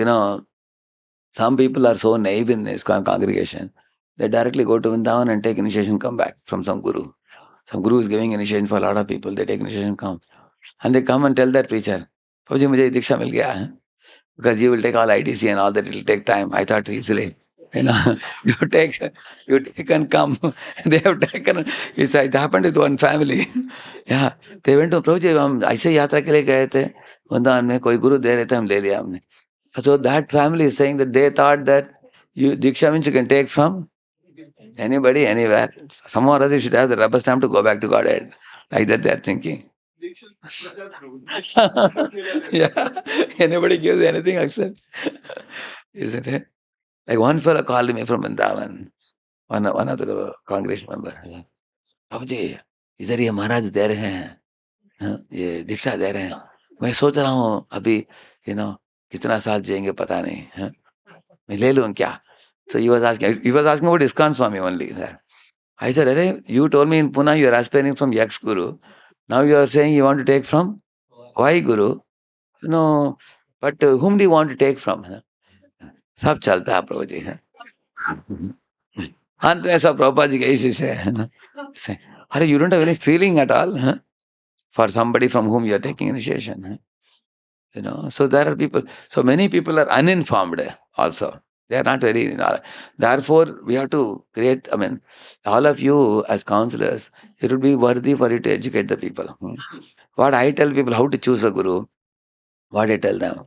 some people are so naive in this congregation, they directly go to Vrindavan and take initiation, come back from some guru. Some guru is giving initiation for a lot of people, they take initiation, come. And they come and tell that preacher, Prabhuji, mujhe diksha mil gaya hai. Because you will take all IDC and all that, it will take time. I thought easily. You take and come. They have taken. It happened with one family. Yeah, they went to Prabhuji, हम ऐसे यात्रा के लिए गए थे, वृंदावन में कोई गुरु दे रहे थे, हम ले लिया हमने. So that family is saying that they thought that Diksha means you can take from anybody, anywhere. Somehow or other you should have the rubber stamp to go back to Godhead. Like that they are thinking. Yeah, anybody gives anything, accept. Isn't it? Like one fellow called me from Vrindavan, one of the congregation member. Prabhuji, इधर ये महाराज दे रहे हैं, ये दीक्षा दे रहे हैं. मैं सोच रहा हूँ अभी, कितना साल जिएंगे पता नहीं. मैं ले लूँ क्या? So he was asking about ISKCON Swami only. I said, Arey, you told me in Pune you are aspiring from X Guru. Now you are saying you want to take from Y Guru. No, but whom do you want to take from? सब चलता है प्रभु जी. अंत में सब प्रभुपाद जी का ही शिष्य है. Arey, you don't have any feeling at all for somebody from whom you are taking initiation. So there are people, so many people are uninformed also. They are not very, therefore we have to create, all of you as counselors, it would be worthy for you to educate the people. What I tell people how to choose a guru, what I tell them.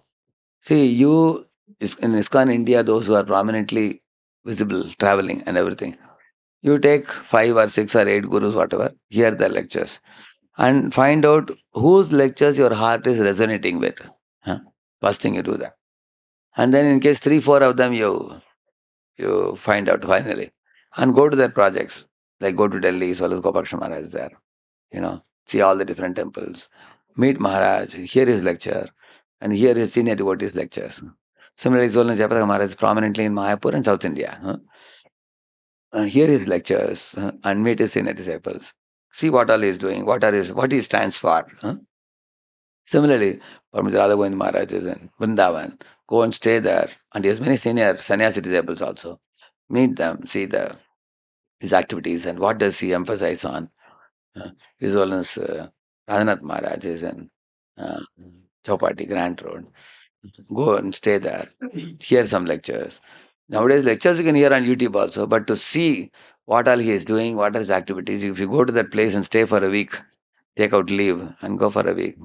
See, you, in ISKCON India, those who are prominently visible, traveling and everything, you take 5 or 6 or 8 gurus, whatever, hear their lectures and find out whose lectures your heart is resonating with. First thing you do that. And then in case 3, 4 of them you find out finally. And go to their projects. Like go to Delhi, Swalas Gopakshana Maharaj is there. See all the different temples. Meet Maharaj, hear his lecture, and hear his senior devotees' lectures. Similarly, Swalas Jayapataka Maharaj is prominently in Mayapur and South India. Hear his lectures and meet his senior disciples. See what all he is doing, what he stands for. Similarly, Paramahansa Radha Govind Maharaj is in Vrindavan. Go and stay there. And he has many senior sannyasi disciples also. Meet them, see his activities and what does he emphasize on. His Holiness Radhanath Maharaj is in Chowpatty, Grant Road. Go and stay there. Hear some lectures. Nowadays, lectures you can hear on YouTube also, but to see what all he is doing, what are his activities, if you go to that place and stay for a week, take out leave and go for a week.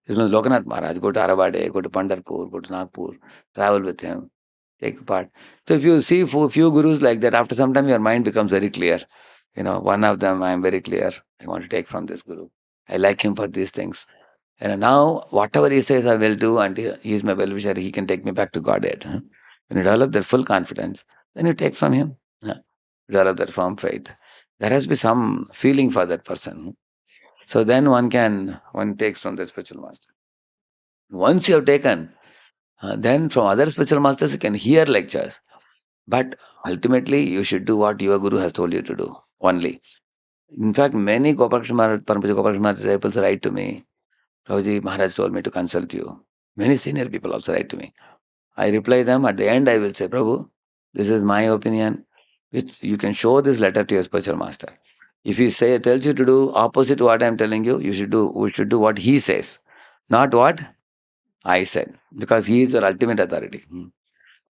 His name is Lokanath Maharaj. Go to Arabade, go to Pandharpur, go to Nagpur, travel with him, take part. So if you see few gurus like that, after some time your mind becomes very clear. One of them I am very clear. I want to take from this guru. I like him for these things. And now whatever he says I will do, and he is my well-wisher, he can take me back to Godhead. When you develop that full confidence, then you take from him. Develop that firm faith. There has to be some feeling for that person. So then one takes from the spiritual master. Once you have taken, then from other spiritual masters you can hear lectures. But ultimately you should do what your guru has told you to do only. In fact, many Paramahansa Gopakshana Maharaj disciples write to me, Prabhuji, Maharaj told me to consult you. Many senior people also write to me. I reply them, at the end I will say, Prabhu, this is my opinion, which you can show this letter to your spiritual master. If he tells you to do opposite to what I am telling you, we should do what he says, not what I said, because he is your ultimate authority.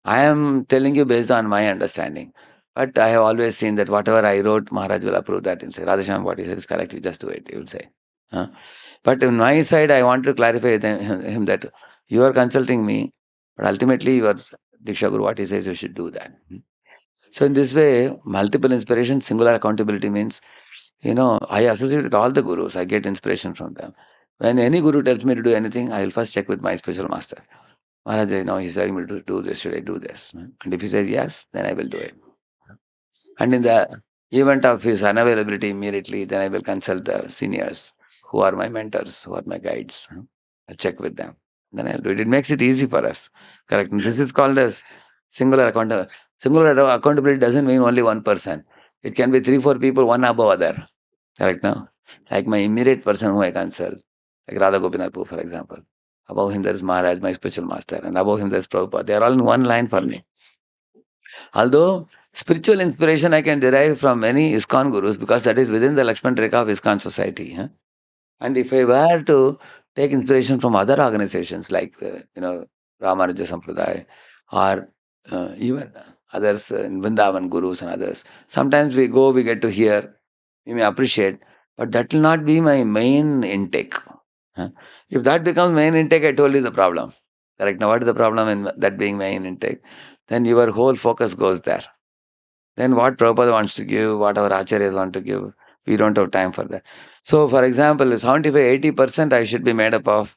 I am telling you based on my understanding. But I have always seen that whatever I wrote, Maharaj will approve that and say, Radheshyam, what he said is correct, you just do it, he will say. But on my side, I want to clarify with him that you are consulting me, but ultimately your Diksha Guru, what he says, you should do that. So in this way, multiple inspiration, singular accountability means, I associate with all the gurus. I get inspiration from them. When any guru tells me to do anything, I will first check with my spiritual master. Maharaj, he's telling me to do this. Should I do this? And if he says yes, then I will do it. And in the event of his unavailability immediately, then I will consult the seniors who are my mentors, who are my guides. I'll check with them. Then I'll do it. It makes it easy for us. Correct. And this is called as singular accountability. Singular accountability doesn't mean only one person. It can be 3-4 people, one above other. Correct now? Like my immediate person who I consult, like Radha Gopinath Prabhu, for example. Above him there is Maharaj, my spiritual master, and above him there is Prabhupada. They are all in one line for me. Although spiritual inspiration I can derive from many ISKCON gurus because that is within the Lakshman Rekha of ISKCON society. And if I were to take inspiration from other organizations like, Ramanuja Sampradaya or even others, in Vrindavan gurus and others, sometimes we get to hear, we may appreciate, but that will not be my main intake. If that becomes main intake, I told you the problem. Correct? Now, what is the problem in that being main intake? Then your whole focus goes there. Then what Prabhupada wants to give, what our acharyas want to give, we don't have time for that. So, for example, 75-80% I should be made up of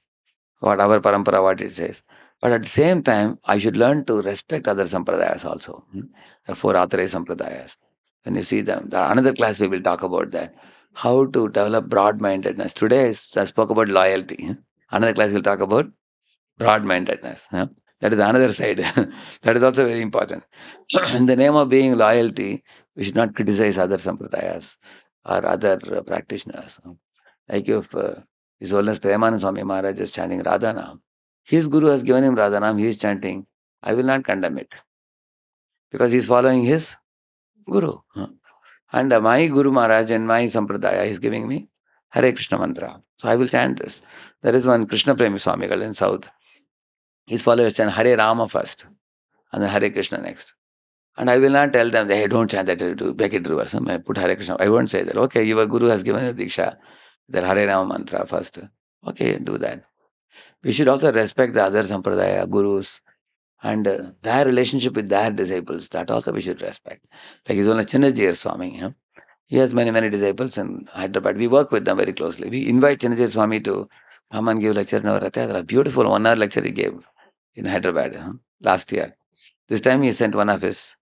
what our parampara, what it says. But at the same time, I should learn to respect other sampradayas also. There are 4 authorized sampradayas. When you see them, another class we will talk about that. How to develop broad-mindedness. Today I spoke about loyalty. Another class will talk about broad-mindedness. That is another side. That is also very important. In the name of being loyalty, we should not criticize other sampradayas or other practitioners. Like if His Holiness Premanand Swami Maharaj is chanting Radhanam, his guru has given him Radhanam, he is chanting, I will not condemn it. Because he is following his guru. And my Guru Maharaj and my Sampradaya is giving me Hare Krishna mantra. So I will chant this. There is one Krishna Premi Swamigal in South. His followers chant Hare Rama first and then Hare Krishna next. And I will not tell them that, hey, don't chant that, to make it reverse. I put Hare Krishna. I won't say that. Okay, your Guru has given you Diksha, that Hare Rama mantra first. Okay, do that. We should also respect the other Sampradaya, Gurus, and their relationship with their disciples. That also we should respect. Like His Holiness Chinnajir Swami. He has many, many disciples in Hyderabad. We work with them very closely. We invite Chinnajir Swami to come and give lecture in our Rath Yatra. A beautiful 1-hour lecture he gave in Hyderabad last year. This time he sent one of his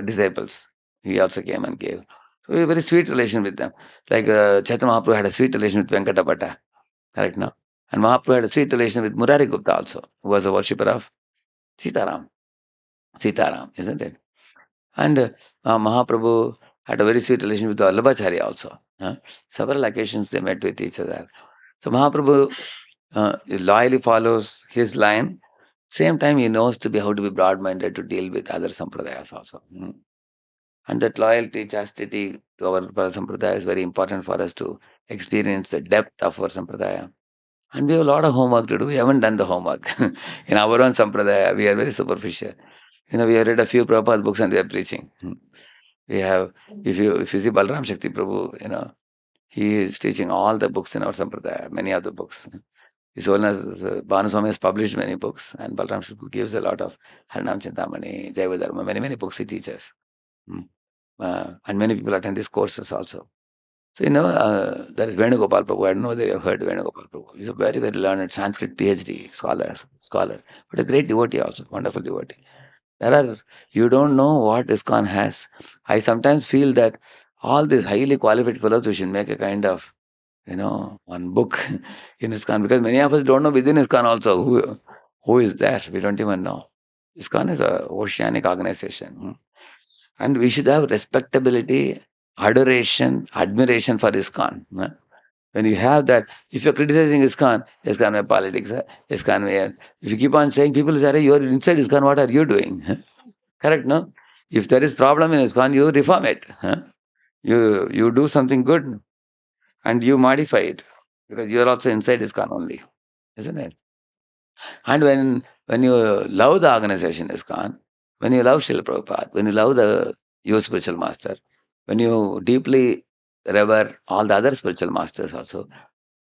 disciples. He also came and gave. So we have a very sweet relation with them. Like Chaitanya Mahaprabhu had a sweet relation with Venkatapata. Correct now? And Mahaprabhu had a sweet relation with Murari Gupta also, who was a worshipper of Sitaram, isn't it? And Mahaprabhu had a very sweet relation with Vallabhacharya also. Several occasions they met with each other. So Mahaprabhu loyally follows his line. Same time he knows how to be broad-minded to deal with other sampradayas also. And that loyalty, chastity to our sampradaya is very important for us to experience the depth of our sampradaya. And we have a lot of homework to do. We haven't done the homework. In our own sampradaya, we are very superficial. We have read a few Prabhupada books and we are preaching. We have, if you see Balram Shakti Prabhu, he is teaching all the books in our sampradaya, many of the books. His Holiness Bhanu Swami has published many books, and Balram Shakti gives a lot of Harinam Chintamani, Jaiva, many, many books he teaches. And many people attend his courses also. So, there is Venugopal Prabhu. I don't know whether you have heard Venugopal Prabhu. He's a very, very learned Sanskrit PhD scholar, but a great devotee also, wonderful devotee. You don't know what ISKCON has. I sometimes feel that all these highly qualified fellows, we should make a kind of, one book in ISKCON, because many of us don't know within ISKCON also who is there. We don't even know. ISKCON is an oceanic organization. And we should have respectability, adoration, admiration for ISKCON. When you have that, if you're criticizing ISKCON may politics, ISKCON may... If you keep on saying, people say, you are inside ISKCON, what are you doing? Correct, no? If there is problem in ISKCON, you reform it. You do something good and you modify it, because you are also inside ISKCON only, isn't it? And when you love the organization ISKCON, when you love Srila Prabhupada, when you love your spiritual master, when you deeply revere all the other spiritual masters also,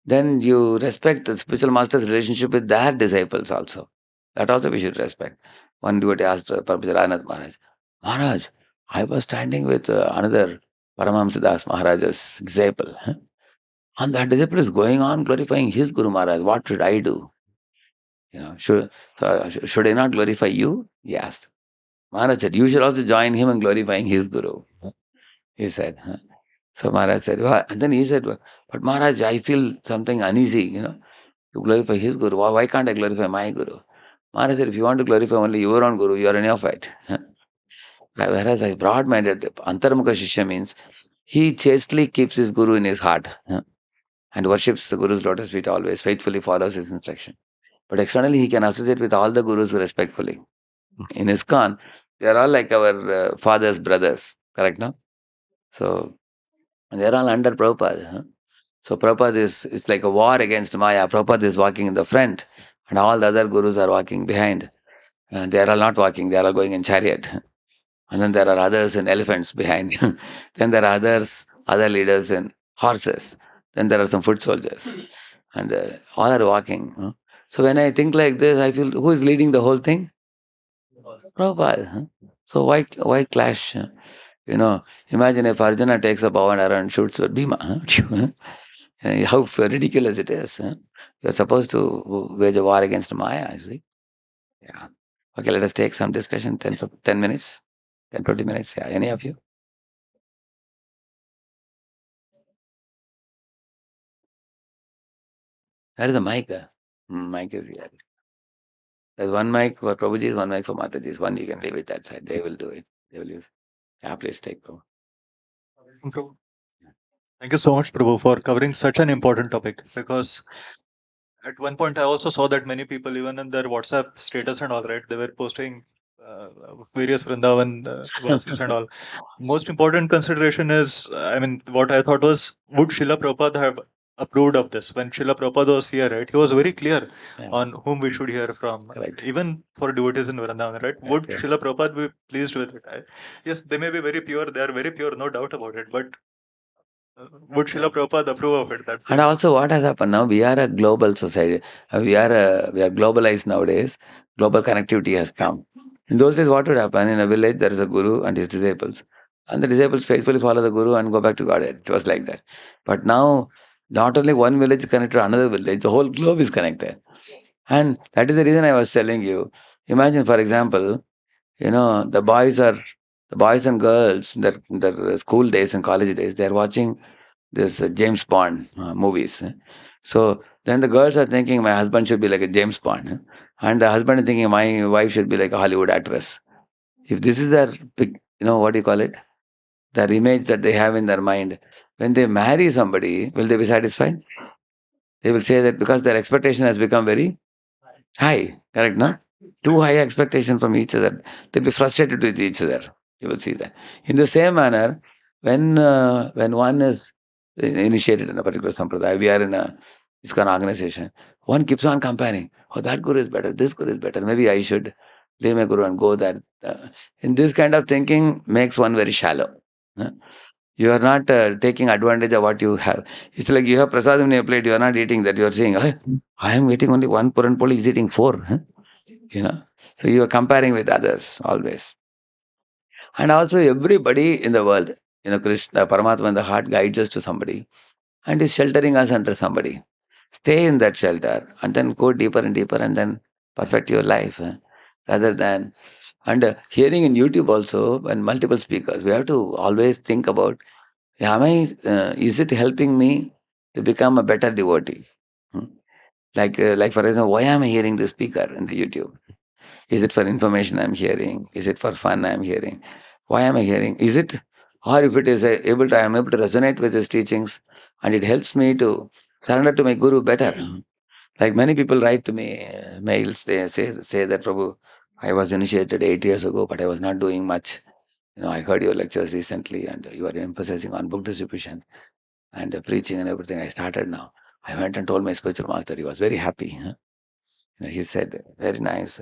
then you respect the spiritual master's relationship with their disciples also. That also we should respect. One devotee asked Prabhupada Radhanath Maharaj, I was standing with another Paramahamsa Maharaja's disciple. And that disciple is going on glorifying his Guru Maharaj. What should I do? Should I not glorify you? He asked. Maharaj said, you should also join him in glorifying his Guru. He said. So Maharaj said, well, and then he said, but Maharaj, I feel something uneasy, to glorify his Guru. Why can't I glorify my Guru? Maharaj said, if you want to glorify only your own Guru, you are in your fight. Whereas a broad-minded Antaramukha Shishya means he chastely keeps his Guru in his heart and worships the Guru's lotus feet always, faithfully follows his instruction. But externally, he can associate with all the Gurus respectfully. In ISKCON, they are all like our father's brothers, correct, no? So, they are all under Prabhupada. So, Prabhupada it's like a war against Maya. Prabhupada is walking in the front and all the other Gurus are walking behind. They are all not walking, they are all going in chariot. And then there are others in elephants behind. Then there are other leaders in horses. Then there are some foot soldiers. And all are walking. So when I think like this, I feel, who is leading the whole thing? Prabhupada. So why clash? Imagine if Arjuna takes a bow and arrow and shoots at Bhima. How ridiculous it is. You're supposed to wage a war against Maya, you see. Yeah. Okay, let us take some discussion, 10 minutes. 10, 20 minutes, yeah. Any of you? Where is the mic? Mic is here. There's one mic for Prabhuji's, one mic for Mataji's. One you can leave it that side. They will do it. They will use it. Yeah, please take Prabhu. Thank you so much, Prabhu, for covering such an important topic. Because at one point I also saw that many people, even in their WhatsApp status and all, right, they were posting various Vrindavan verses and all. Most important consideration is, what I thought was, would Srila Prabhupada have approved of this? When Srila Prabhupada was here, right, he was very clear on whom we should hear from. Correct. Even for devotees in Vrindavan, right? Would Srila Prabhupada be pleased with it? Yes, they may be very pure, they are very pure, no doubt about it, but would Srila Prabhupada approve of it? And also what has happened now, we are a global society. We are globalized nowadays. Global connectivity has come. In those days, what would happen? In a village, there is a guru and his disciples. And the disciples faithfully follow the guru and go back to Godhead. It was like that. But now, not only one village is connected to another village, the whole globe is connected. And that is the reason I was telling you. Imagine, for example, the boys and girls in their school days and college days, they are watching this James Bond movies. So then the girls are thinking, my husband should be like a James Bond. And the husband is thinking, my wife should be like a Hollywood actress. If this is their, what do you call it? Their image that they have in their mind, when they marry somebody, will they be satisfied? They will say that because their expectation has become very high, correct, no? Too high expectation from each other. They'll be frustrated with each other. You will see that. In the same manner, when one is initiated in a particular sampradaya, we are in a ISKCON organization, one keeps on comparing. Oh, that guru is better, this guru is better. Maybe I should leave my guru and go there. In this kind of thinking makes one very shallow. You are not taking advantage of what you have. It's like you have prasadam in your plate, you are not eating that. You are saying, I am eating only one puran poli, he is eating 4. So you are comparing with others always. And also everybody in the world, Krishna, Paramatma in the heart guides us to somebody and is sheltering us under somebody. Stay in that shelter and then go deeper and deeper and then perfect your life. Rather than, and hearing in YouTube also, when multiple speakers, we have to always think about, is it helping me to become a better devotee? Like for example, why am I hearing this speaker in the YouTube? Is it for information I'm hearing? Is it for fun I'm hearing? Why am I hearing? Is it, or if it is I am able to resonate with his teachings and it helps me to surrender to my guru better. Like many people write to me mails, they say that, Prabhu, I was initiated 8 years ago, but I was not doing much. I heard your lectures recently and you are emphasizing on book distribution and preaching and everything. I started now. I went and told my spiritual master, he was very happy. He said, very nice.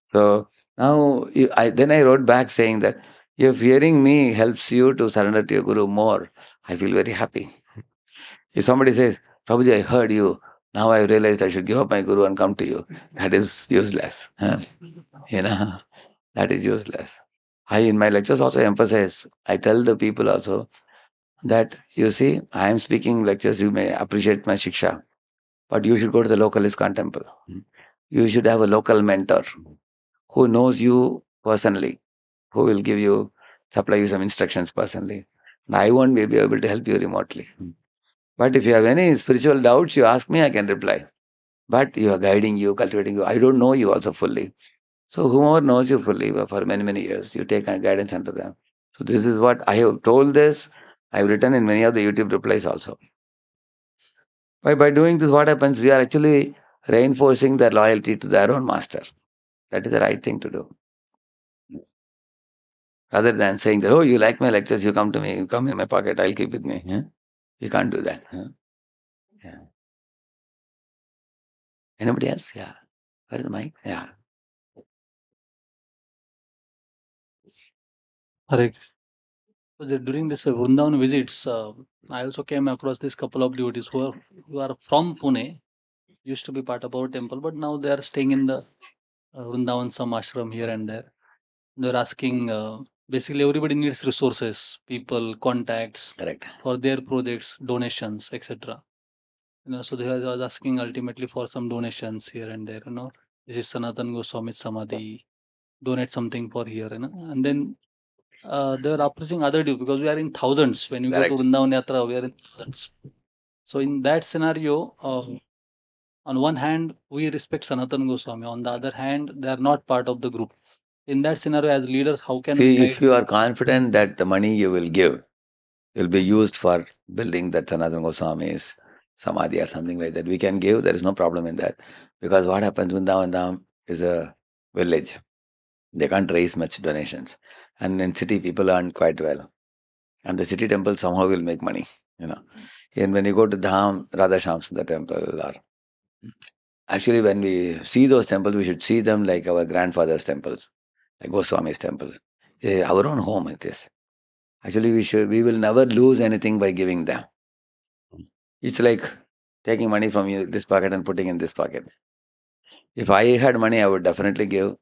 So now, then I wrote back saying that if hearing me helps you to surrender to your guru more, I feel very happy. If somebody says, Prabhuji, I heard you, now I realized I should give up my guru and come to you, that is useless. That is useless. I in my lectures also emphasize, I tell the people also that, you see, I am speaking lectures, you may appreciate my shiksha, but you should go to the local ISKCON temple. You should have a local mentor who knows you personally, who will give you, supply you some instructions personally. I won't be able to help you remotely. But if you have any spiritual doubts, you ask me, I can reply. But you are guiding you, cultivating you. I don't know you also fully. So whomever knows you fully for many, many years, you take guidance under them. So this is what I have told this. I have written in many of the YouTube replies also. By doing this, what happens? We are actually reinforcing their loyalty to their own master. That is the right thing to do. Rather than saying that, oh, you like my lectures, you come to me, you come in my pocket, I'll keep with me. Yeah? You can't do that. Yeah. Anybody else? Yeah. Where is the mic? Yeah. Hare Krishna. So during this Vrindavan visits, I also came across this couple of devotees who are from Pune, used to be part of our temple, but now they are staying in the Vrindavan some ashram here and there. They're asking, basically everybody needs resources, people, contacts, Correct. for their projects, donations, etc. So they are asking ultimately for some donations here and there. This is Sanatan Goswami Samadhi, donate something for here, and then they are approaching other devotees because we are in thousands. When we go to Vrindavan Yatra, we are in thousands. So in that scenario, on one hand, we respect Sanatan Goswami. On the other hand, they are not part of the group. In that scenario, as leaders, how can we guide? If you are confident that the money you will give will be used for building that Sanatana Goswami's Samadhi or something like that, we can give. There is no problem in that. Because what happens, Vrindavan Dham is a village. They can't raise much donations. And in city, people earn quite well. And the city temple somehow will make money. And when you go to Dham, Radheshyamdas, the temple, or actually when we see those temples, we should see them like our grandfather's temples, like Goswami's temples. Our own home it is. Actually, we will never lose anything by giving them. It's like taking money from you, this pocket, and putting in this pocket. If I had money, I would definitely give.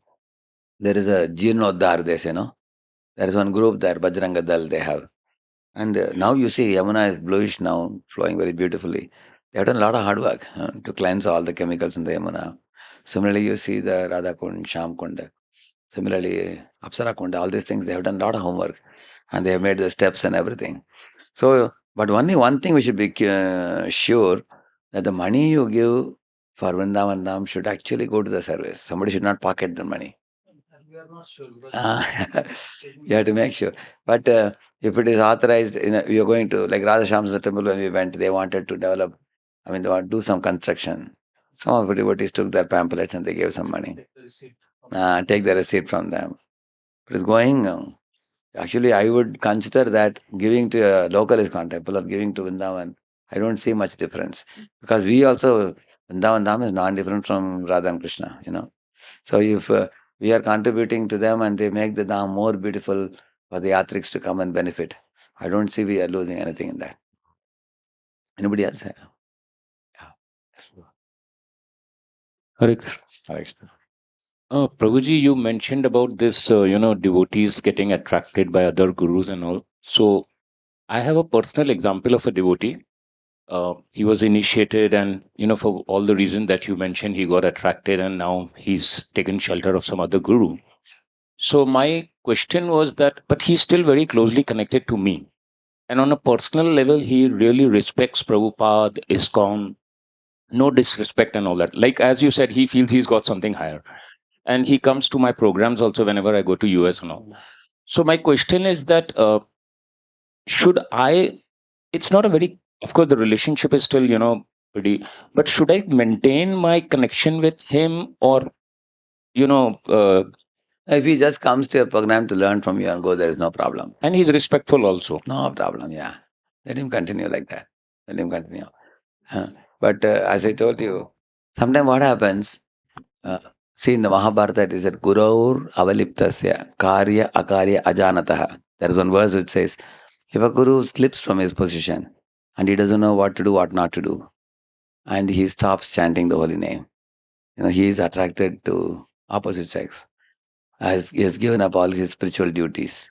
There is a Jirnoddhar, they say, no? There is one group there, Bajranga Dal, they have. And now you see, Yamuna is bluish now, flowing very beautifully. They have done a lot of hard work to cleanse all the chemicals in the Yamuna. Similarly, you see the Radha Kund, Sham Kund. Similarly, Apsara Kund, all these things, they have done a lot of homework. And they have made the steps and everything. So, but only one thing we should be sure, that the money you give for Vrindavan Dham should actually go to the service. Somebody should not pocket the money. We are not sure. You have to make sure. But if it is authorized, we are going to, like Radheshyamdas temple when we went, they wanted to develop, they want to do some construction. Some of the devotees took their pamphlets and they gave some money. Take the receipt from them. It is going. Actually, I would consider that giving to a local ISKCON temple or giving to Vrindavan, I don't see much difference. Because we also, Vrindavan Dham is non-different from Radha and Krishna, So if we are contributing to them and they make the Dham more beautiful for the yatriks to come and benefit, I don't see we are losing anything in that. Anybody else? Yeah. Hare Krishna. Hare Krishna. Prabhuji, you mentioned about this, devotees getting attracted by other gurus and all. So, I have a personal example of a devotee. He was initiated, and for all the reasons that you mentioned, he got attracted, and now he's taken shelter of some other guru. So, my question was that, but he's still very closely connected to me. And on a personal level, he really respects Prabhupada, ISKCON, no disrespect and all that. Like, as you said, he feels he's got something higher. And he comes to my programs also whenever I go to US and all. So my question is that, should I, it's not a very, of course the relationship is still, pretty, but should I maintain my connection with him or, if he just comes to a program to learn from you and go, there is no problem. And he's respectful also. No problem, yeah. Let him continue like that. Let him continue. But as I told you, sometimes what happens, see in the Mahabharata it is that Guraur avaliptasya karya akarya ajanataha. There is one verse which says, if a guru slips from his position and he doesn't know what to do, what not to do, and he stops chanting the holy name, he is attracted to opposite sex. he has given up all his spiritual duties,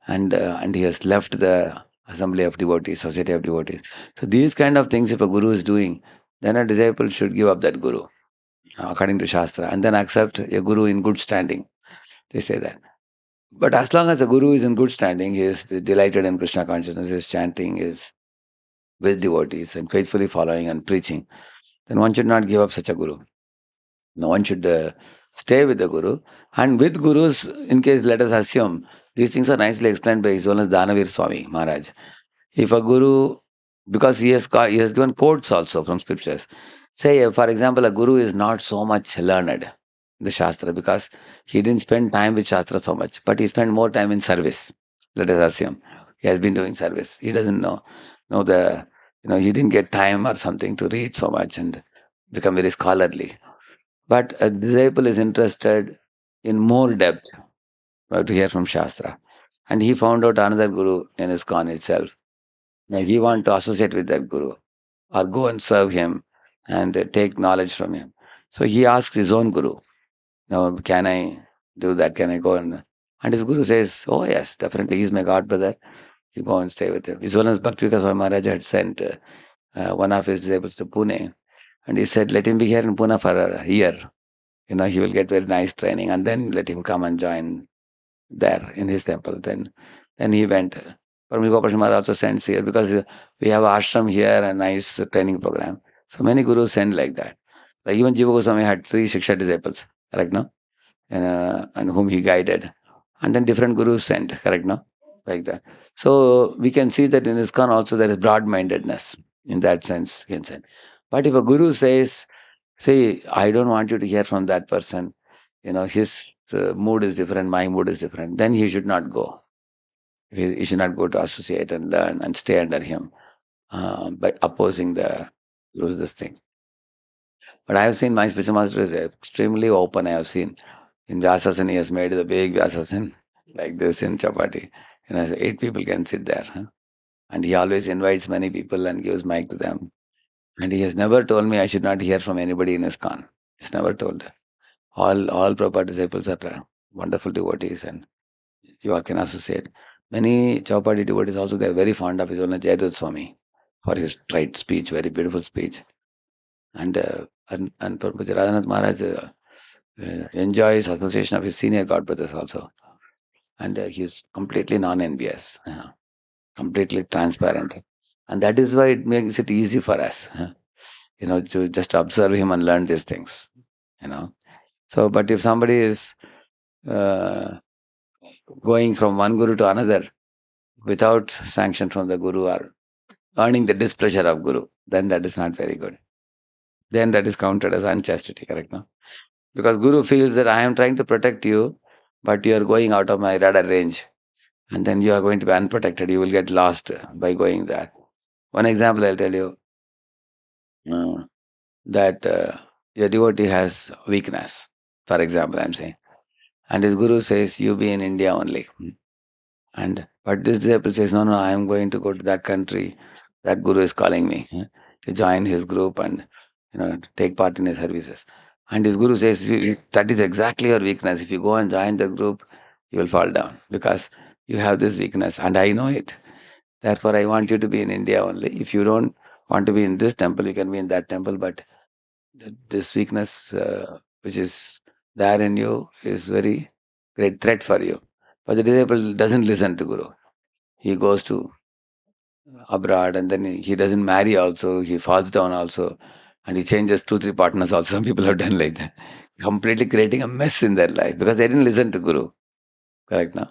and he has left the assembly of devotees, society of devotees. So these kind of things, if a guru is doing, then a disciple should give up that guru, according to Shastra, and then accept a guru in good standing. They say that. But as long as the guru is in good standing, he is delighted in Krishna consciousness, is chanting, is with devotees and faithfully following and preaching, then one should not give up such a guru. No one should stay with the guru. And with gurus, in case let us assume, these things are nicely explained by His Holiness Danavir Swami Maharaj. If a guru, because he he has given quotes also from scriptures. Say, for example, a guru is not so much learned in the Shastra because he didn't spend time with Shastra so much, but he spent more time in service. Let us assume he has been doing service. He doesn't know he didn't get time or something to read so much and become very scholarly. But a disciple is interested in more depth to hear from Shastra. And he found out another guru in ISKCON itself. Now he want to associate with that guru or go and serve him and take knowledge from him. So he asks his own guru, now, can I do that? Can I go? And his guru says, oh yes, definitely, he's my god brother. You go and stay with him. His Holiness Bhaktivinoda Swami Maharaj had sent one of his disciples to Pune, and he said, let him be here in Pune for a year. He will get very nice training, and then let him come and join there in his temple. Then he went. Paramahansa Gopal Maharaj also sends here because we have ashram here and nice training program. So many gurus send like that. Like even Jiva Goswami had 3 Shiksha disciples, correct no? And whom he guided. And then different gurus sent, correct no? Like that. So we can see that in ISKCON also there is broad-mindedness in that sense. You can say. But if a guru says, see, I don't want you to hear from that person, his mood is different, my mood is different, then he should not go. He should not go to associate and learn and stay under him by opposing the guru's this thing. But I have seen my spiritual master is extremely open. I have seen in Vyasasan, he has made the big Vyasasan like this in Chapati. 8 people can sit there. And he always invites many people and gives mic to them. And he has never told me I should not hear from anybody in ISKCON. He's never told. All Prabhupada disciples are wonderful devotees and you all can associate. Many Chowpadi devotees also, they are very fond of his own Jayadut Swami for his trite speech, very beautiful speech. And Prabhupada Radhanath Maharaj enjoys association of his senior god brothers also. And he is completely non-envious, completely transparent. And that is why it makes it easy for us, to just observe him and learn these things, So, but if somebody is going from one guru to another without sanction from the guru or earning the displeasure of guru, then that is not very good. Then that is counted as unchastity, correct? No? Because guru feels that I am trying to protect you, but you are going out of my radar range. And then you are going to be unprotected. You will get lost by going there. One example I'll tell you, that your devotee has weakness. For example, I'm saying. And his guru says, you be in India only. But this disciple says, no, I am going to go to that country. That guru is calling me to join his group and take part in his services. And his guru says, that is exactly your weakness. If you go and join the group, you will fall down because you have this weakness and I know it. Therefore, I want you to be in India only. If you don't want to be in this temple, you can be in that temple. But this weakness which is there in you is very great threat for you. But the disciple doesn't listen to Guru. He goes to abroad and then he doesn't marry also. He falls down also. And he changes 2-3 partners also. Some people have done like that. Completely creating a mess in their life because they didn't listen to Guru. Correct now?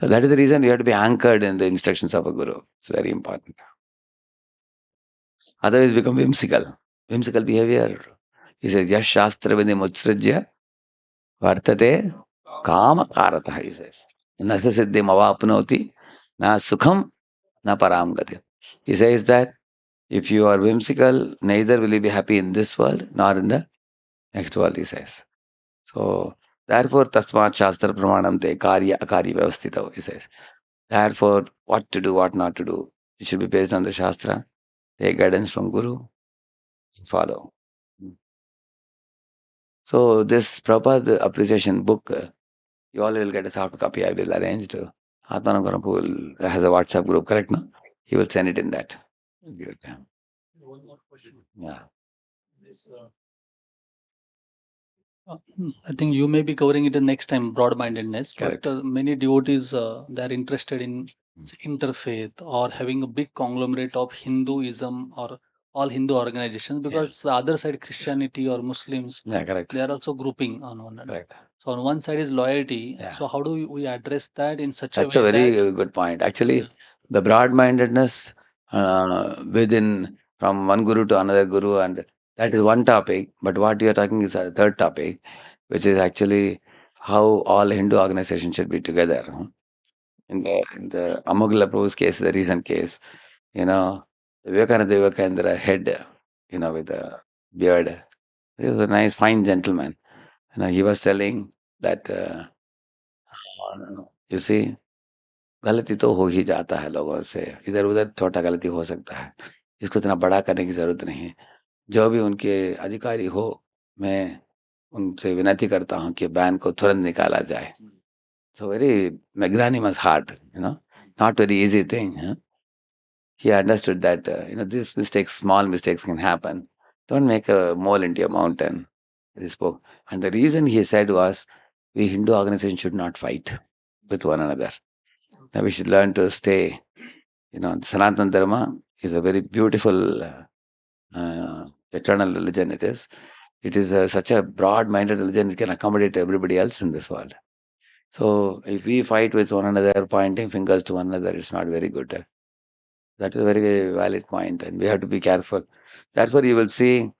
So that is the reason we have to be anchored in the instructions of a Guru. It's very important. Otherwise become whimsical. Whimsical behavior. He says, Yash Shastra Vini Mutsrajya Vartate Kama Karataha, he says. Nasa Siddhi Mavapnoti Na Sukham Na Param Gati. He says that if you are whimsical, neither will you be happy in this world nor in the next world, he says. So, therefore, Tasmat Shastra Pramanam Te Karya Akari Vyavastita, he says. Therefore, what to do, what not to do, it should be based on the Shastra. Take guidance from Guru, follow. So, this Prabhupada appreciation book You all will get a soft copy. I will arrange to. Atmanam Prabhu has a WhatsApp group, correct? No? He will send it in that. Give it to him. One more question. Yeah. I think you may be covering it in next time, broad-mindedness. Correct. But many devotees, they are interested in interfaith or having a big conglomerate of Hinduism or all Hindu organizations, because the other side, Christianity or Muslims, Yeah, correct. they are also grouping on one another. Correct. So on one side is loyalty. Yeah. So how do we address that in such That's a a way very that good point. Actually, the broad-mindedness within from one guru to another guru, and that is one topic. But what you are talking is a third topic, which is actually how all Hindu organizations should be together. In the Amogla Prabhu's case, the recent case, Vivekananda head, with a beard. He was a nice, fine gentleman. He was telling that, you see, गलती तो हो ही जाता है लोगों से, इधर उधर छोटा गलती हो सकता है, इसको इतना बड़ा करने की जरूरत नहीं है। जो भी उनके अधिकारी हो, मैं उनसे विनती करता हूँ कि बैन को तुरंत निकाला जाए। So very magnanimous heart, not very easy thing. He understood that these mistakes, small mistakes can happen. Don't make a mole into a mountain. He spoke, and the reason he said was, we Hindu organizations should not fight with one another. Now we should learn to stay. Sanatana Dharma is a very beautiful eternal religion. It is. It is such a broad-minded religion. It can accommodate everybody else in this world. So if we fight with one another, pointing fingers to one another, it's not very good. That is a very valid point, and we have to be careful. That's what you will see,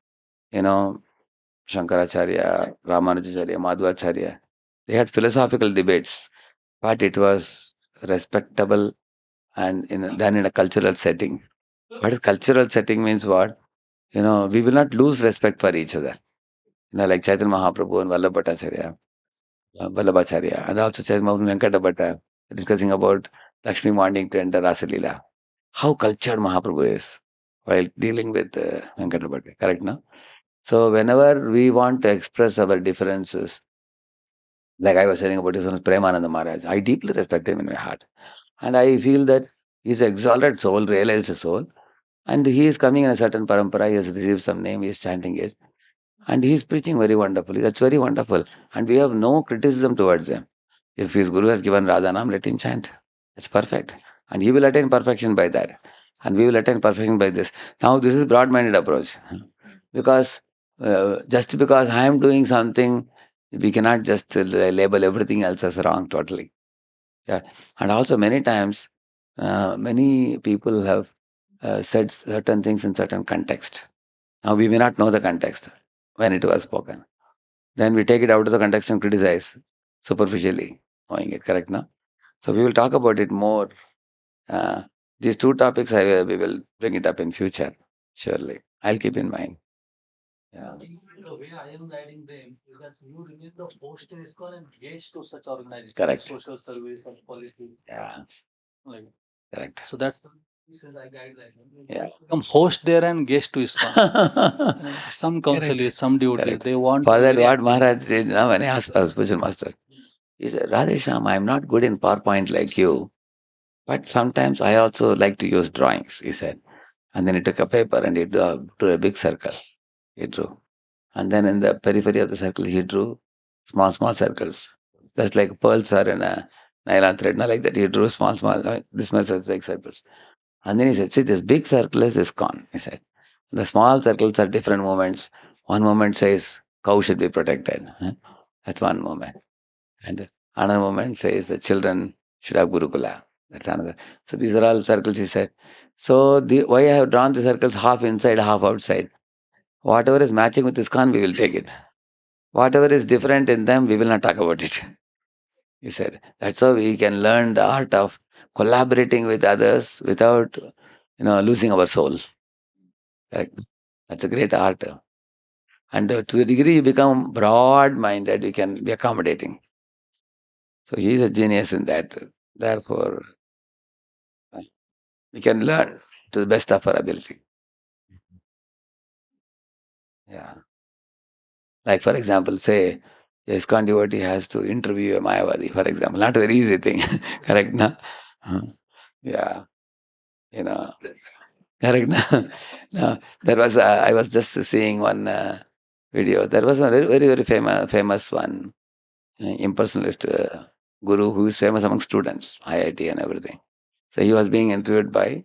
Shankaracharya, Ramanujacharya, Madhvacharya. They had philosophical debates, but it was respectable and done in a cultural setting. What is cultural setting means what? We will not lose respect for each other. Like Chaitanya Mahaprabhu and Vallabhacharya, and also Chaitanya Mahaprabhu Venkata Bhatta discussing about Lakshmi wanting to enter Rasalila. How cultured Mahaprabhu is while dealing with Venkata Bhatta, correct, no? So whenever we want to express our differences, like I was saying about his one Premananda Maharaj, I deeply respect him in my heart. And I feel that he's an exalted soul, realized soul, and he is coming in a certain parampara, he has received some name, he is chanting it. And he is preaching very wonderfully. That's very wonderful. And we have no criticism towards him. If his guru has given Radhanam, let him chant. It's perfect. And he will attain perfection by that. And we will attain perfection by this. Now, this is broad-minded approach. Because just because I am doing something, we cannot just label everything else as wrong totally. Yeah. And also many times, many people have said certain things in certain context. Now, we may not know the context when it was spoken. Then we take it out of the context and criticize superficially, knowing it, correct, no? So we will talk about it more. These two topics, we will bring it up in future, surely. I'll keep in mind. Yeah. The way I am guiding them is that you remain the host to ISKCON and guest to such organizations, Correct. social service or politics. Yeah. Like, Correct. so that's the reason I guide them. Yeah. Become host there and guest to ISKCON. Some counsel, some devotees, they want. For that, very what Maharaj did, when I asked our spiritual master, he said, Radheshyam, I'm not good in PowerPoint like you, but sometimes I also like to use drawings, he said. And then he took a paper and he drew a big circle. He drew. And then in the periphery of the circle, he drew small, small circles. Just like pearls are in a nylon thread, not like that. He drew small, this much like circles. And then he said, see, this big circle is ISKCON, he said. The small circles are different moments. One moment says, cow should be protected. That's one moment. And another moment says, the children should have Gurukula. That's another. So these are all circles, he said. So why I have drawn the circles half inside, half outside. Whatever is matching with ISKCON, we will take it. Whatever is different in them, we will not talk about it. He said. That's how we can learn the art of collaborating with others without, losing our soul. Correct? That's a great art. And to the degree you become broad-minded, you can be accommodating. So he is a genius in that. Therefore, we can learn to the best of our ability. Yeah. Like for example, say, a ISKCON devotee has to interview a Mayavadi, for example. Not a very easy thing. Correct, na? Yeah. Correct, na? No, there was, I was just seeing one video. There was a very, very, very famous one, impersonalist guru who is famous among students, IIT and everything. So he was being interviewed by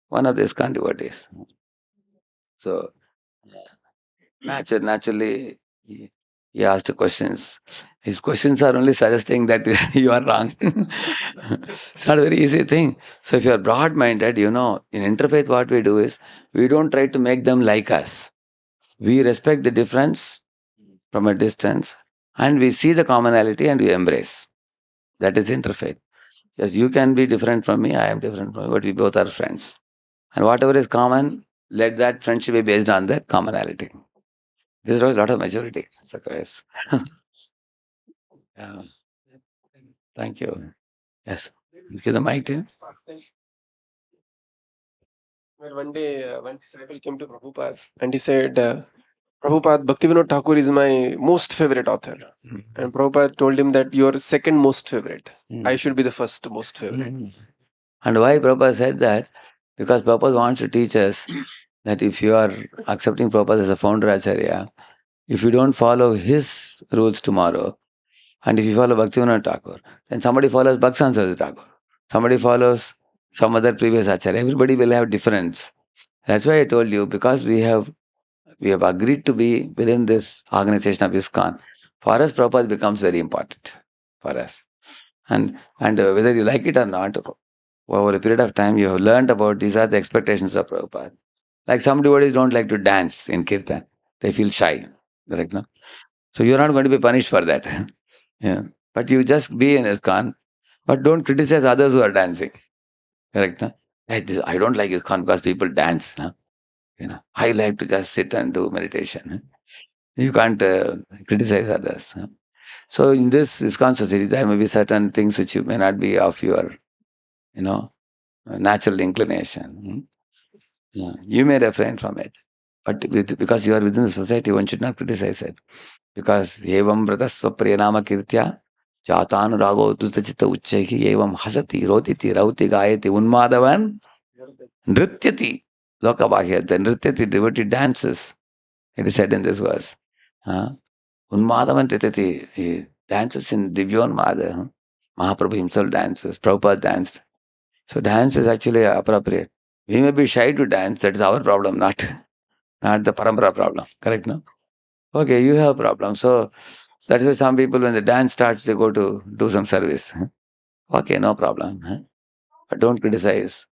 one of the ISKCON devotees. So naturally, he asked questions. His questions are only suggesting that you are wrong. It's not a very easy thing. So if you are broad-minded, in interfaith what we do is, we don't try to make them like us. We respect the difference from a distance and we see the commonality and we embrace. That is interfaith. Yes, you can be different from me, I am different from you, but we both are friends. And whatever is common, let that friendship be based on the commonality. There's a lot of maturity. Yes. Yeah. Thank you. Yes. Give the mic to him. Well, one day, one disciple came to Prabhupada and he said, Prabhupada, Bhaktivinoda Thakur is my most favorite author. And Prabhupada told him that you're second most favorite. I should be the first most favorite. And why Prabhupada said that? Because Prabhupada wants to teach us that if you are accepting Prabhupada as a founder Acharya, if you don't follow his rules tomorrow, and if you follow Bhaktivinoda Thakur, then somebody follows Bhaktivedanta Thakur, somebody follows some other previous Acharya. Everybody will have difference. That's why I told you, because we have agreed to be within this organization of ISKCON. For us, Prabhupada becomes very important for us. And whether you like it or not, over a period of time, you have learned about these are the expectations of Prabhupada. Like some devotees don't like to dance in Kirtan. They feel shy. Correct, no? So you're not going to be punished for that. Yeah. But you just be in ISKCON, but don't criticize others who are dancing. Correct, no? I don't like ISKCON because people dance. No? I like to just sit and do meditation. You can't criticize others. So in this ISKCON society, there may be certain things which you may not be of your, natural inclination. Yeah. You may refrain from it. But because you are within the society, one should not criticize it. Because evam vratasva priyanama kirtya chatanu rago dutachita uchcheki evam hasati rotiti rauti gayati unmadavan nrityati lokabhya. The nrityati, devotee dances. It is said in this verse. Unmadavan nrityati. He dances in Divyonmada. Mahaprabhu himself dances. Prabhupada danced. So dance is actually appropriate. We may be shy to dance. That is our problem, not the parampara problem. Correct, no? Okay, you have a problem. So that's why some people, when the dance starts, they go to do some service. Okay, no problem. But don't criticize.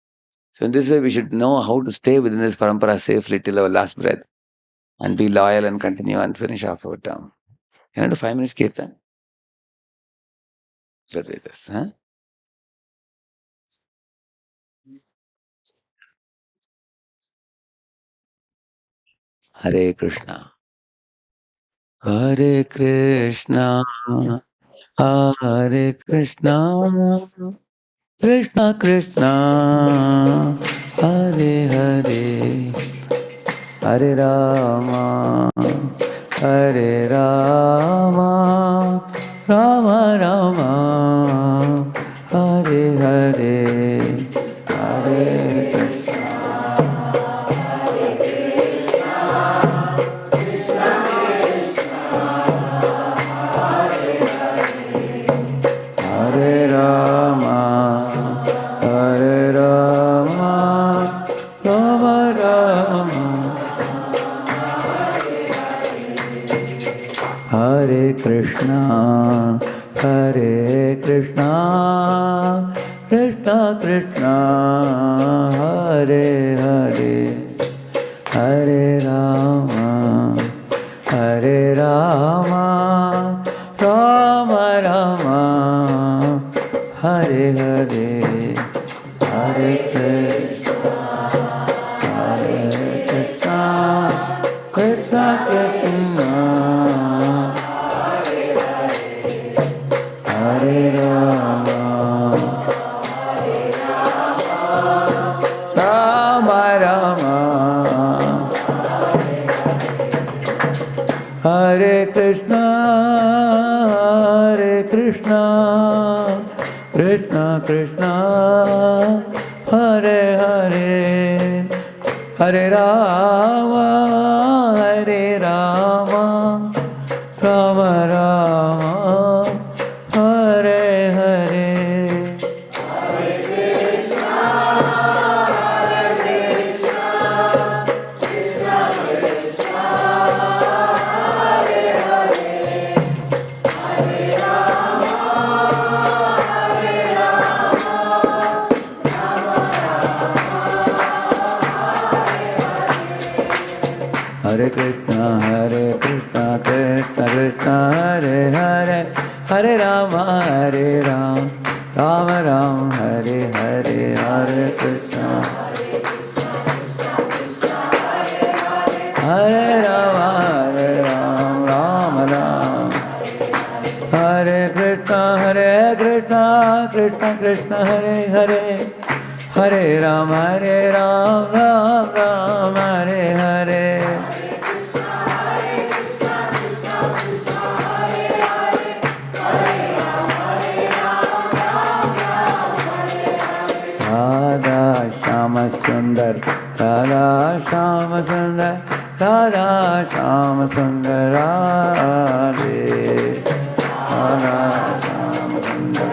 So in this way, we should know how to stay within this parampara safely till our last breath and be loyal and continue and finish off our term. Can I do 5 minutes kirtan? Let's do this. Hare Krishna. Hare Krishna. Hare Krishna. Krishna Krishna. Hare Hare. Hare Rama. Hare Rama. Rama Rama. Hare Hare. Hare Krishna. Hare Rama, Hare Rama, Rama Rama. Hare Krishna, Hare Krishna, Krishna Krishna, Hare Hare, Hare Rama, Hare Rama, Rama Rama, Hare Hare, Hare Krishna, Hare Krishna, Krishna Krishna, Hare Rama, Rama Rama, Hare Krishna, Hare Krishna, Krishna Krishna, Hare Hare, Hare Rama, Hare Rama, Rama Rama, Hare Hare. Hare Krishna, Krishna Krishna, Hare Hare, Hare Rama, Rama Rama, Hare Hare, Hare Krishna, Hare Rama, Rama Rama, Hare Krishna, Krishna Krishna, Hare Hare, Hare Rama, Rama Rama, Hare Hare. Radha Shama Sundar, Radha Shama Sundar, Radha Shama Sundar, Radhe. Radha Shama Sundar,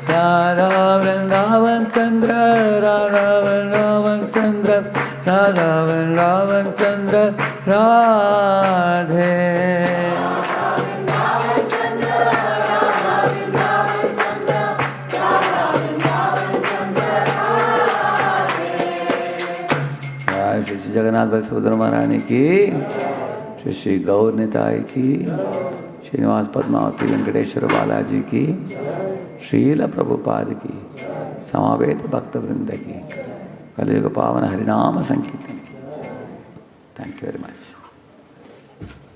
Radha Vrindavan Chandra, Radha Vrindavan Chandra, Radha Vrindavan Chandra, Radhe. Shri Jagannath बल सुभद्रा महारानी की, श्री श्री गौर निताय की, श्रीनिवास पद्मावती वेंकटेश्वर बालाजी की, श्रील प्रभुपाद की, समावेत भक्त वृंद की, कलियुग पावन हरिनाम संकीर्तन की। Thank you very much.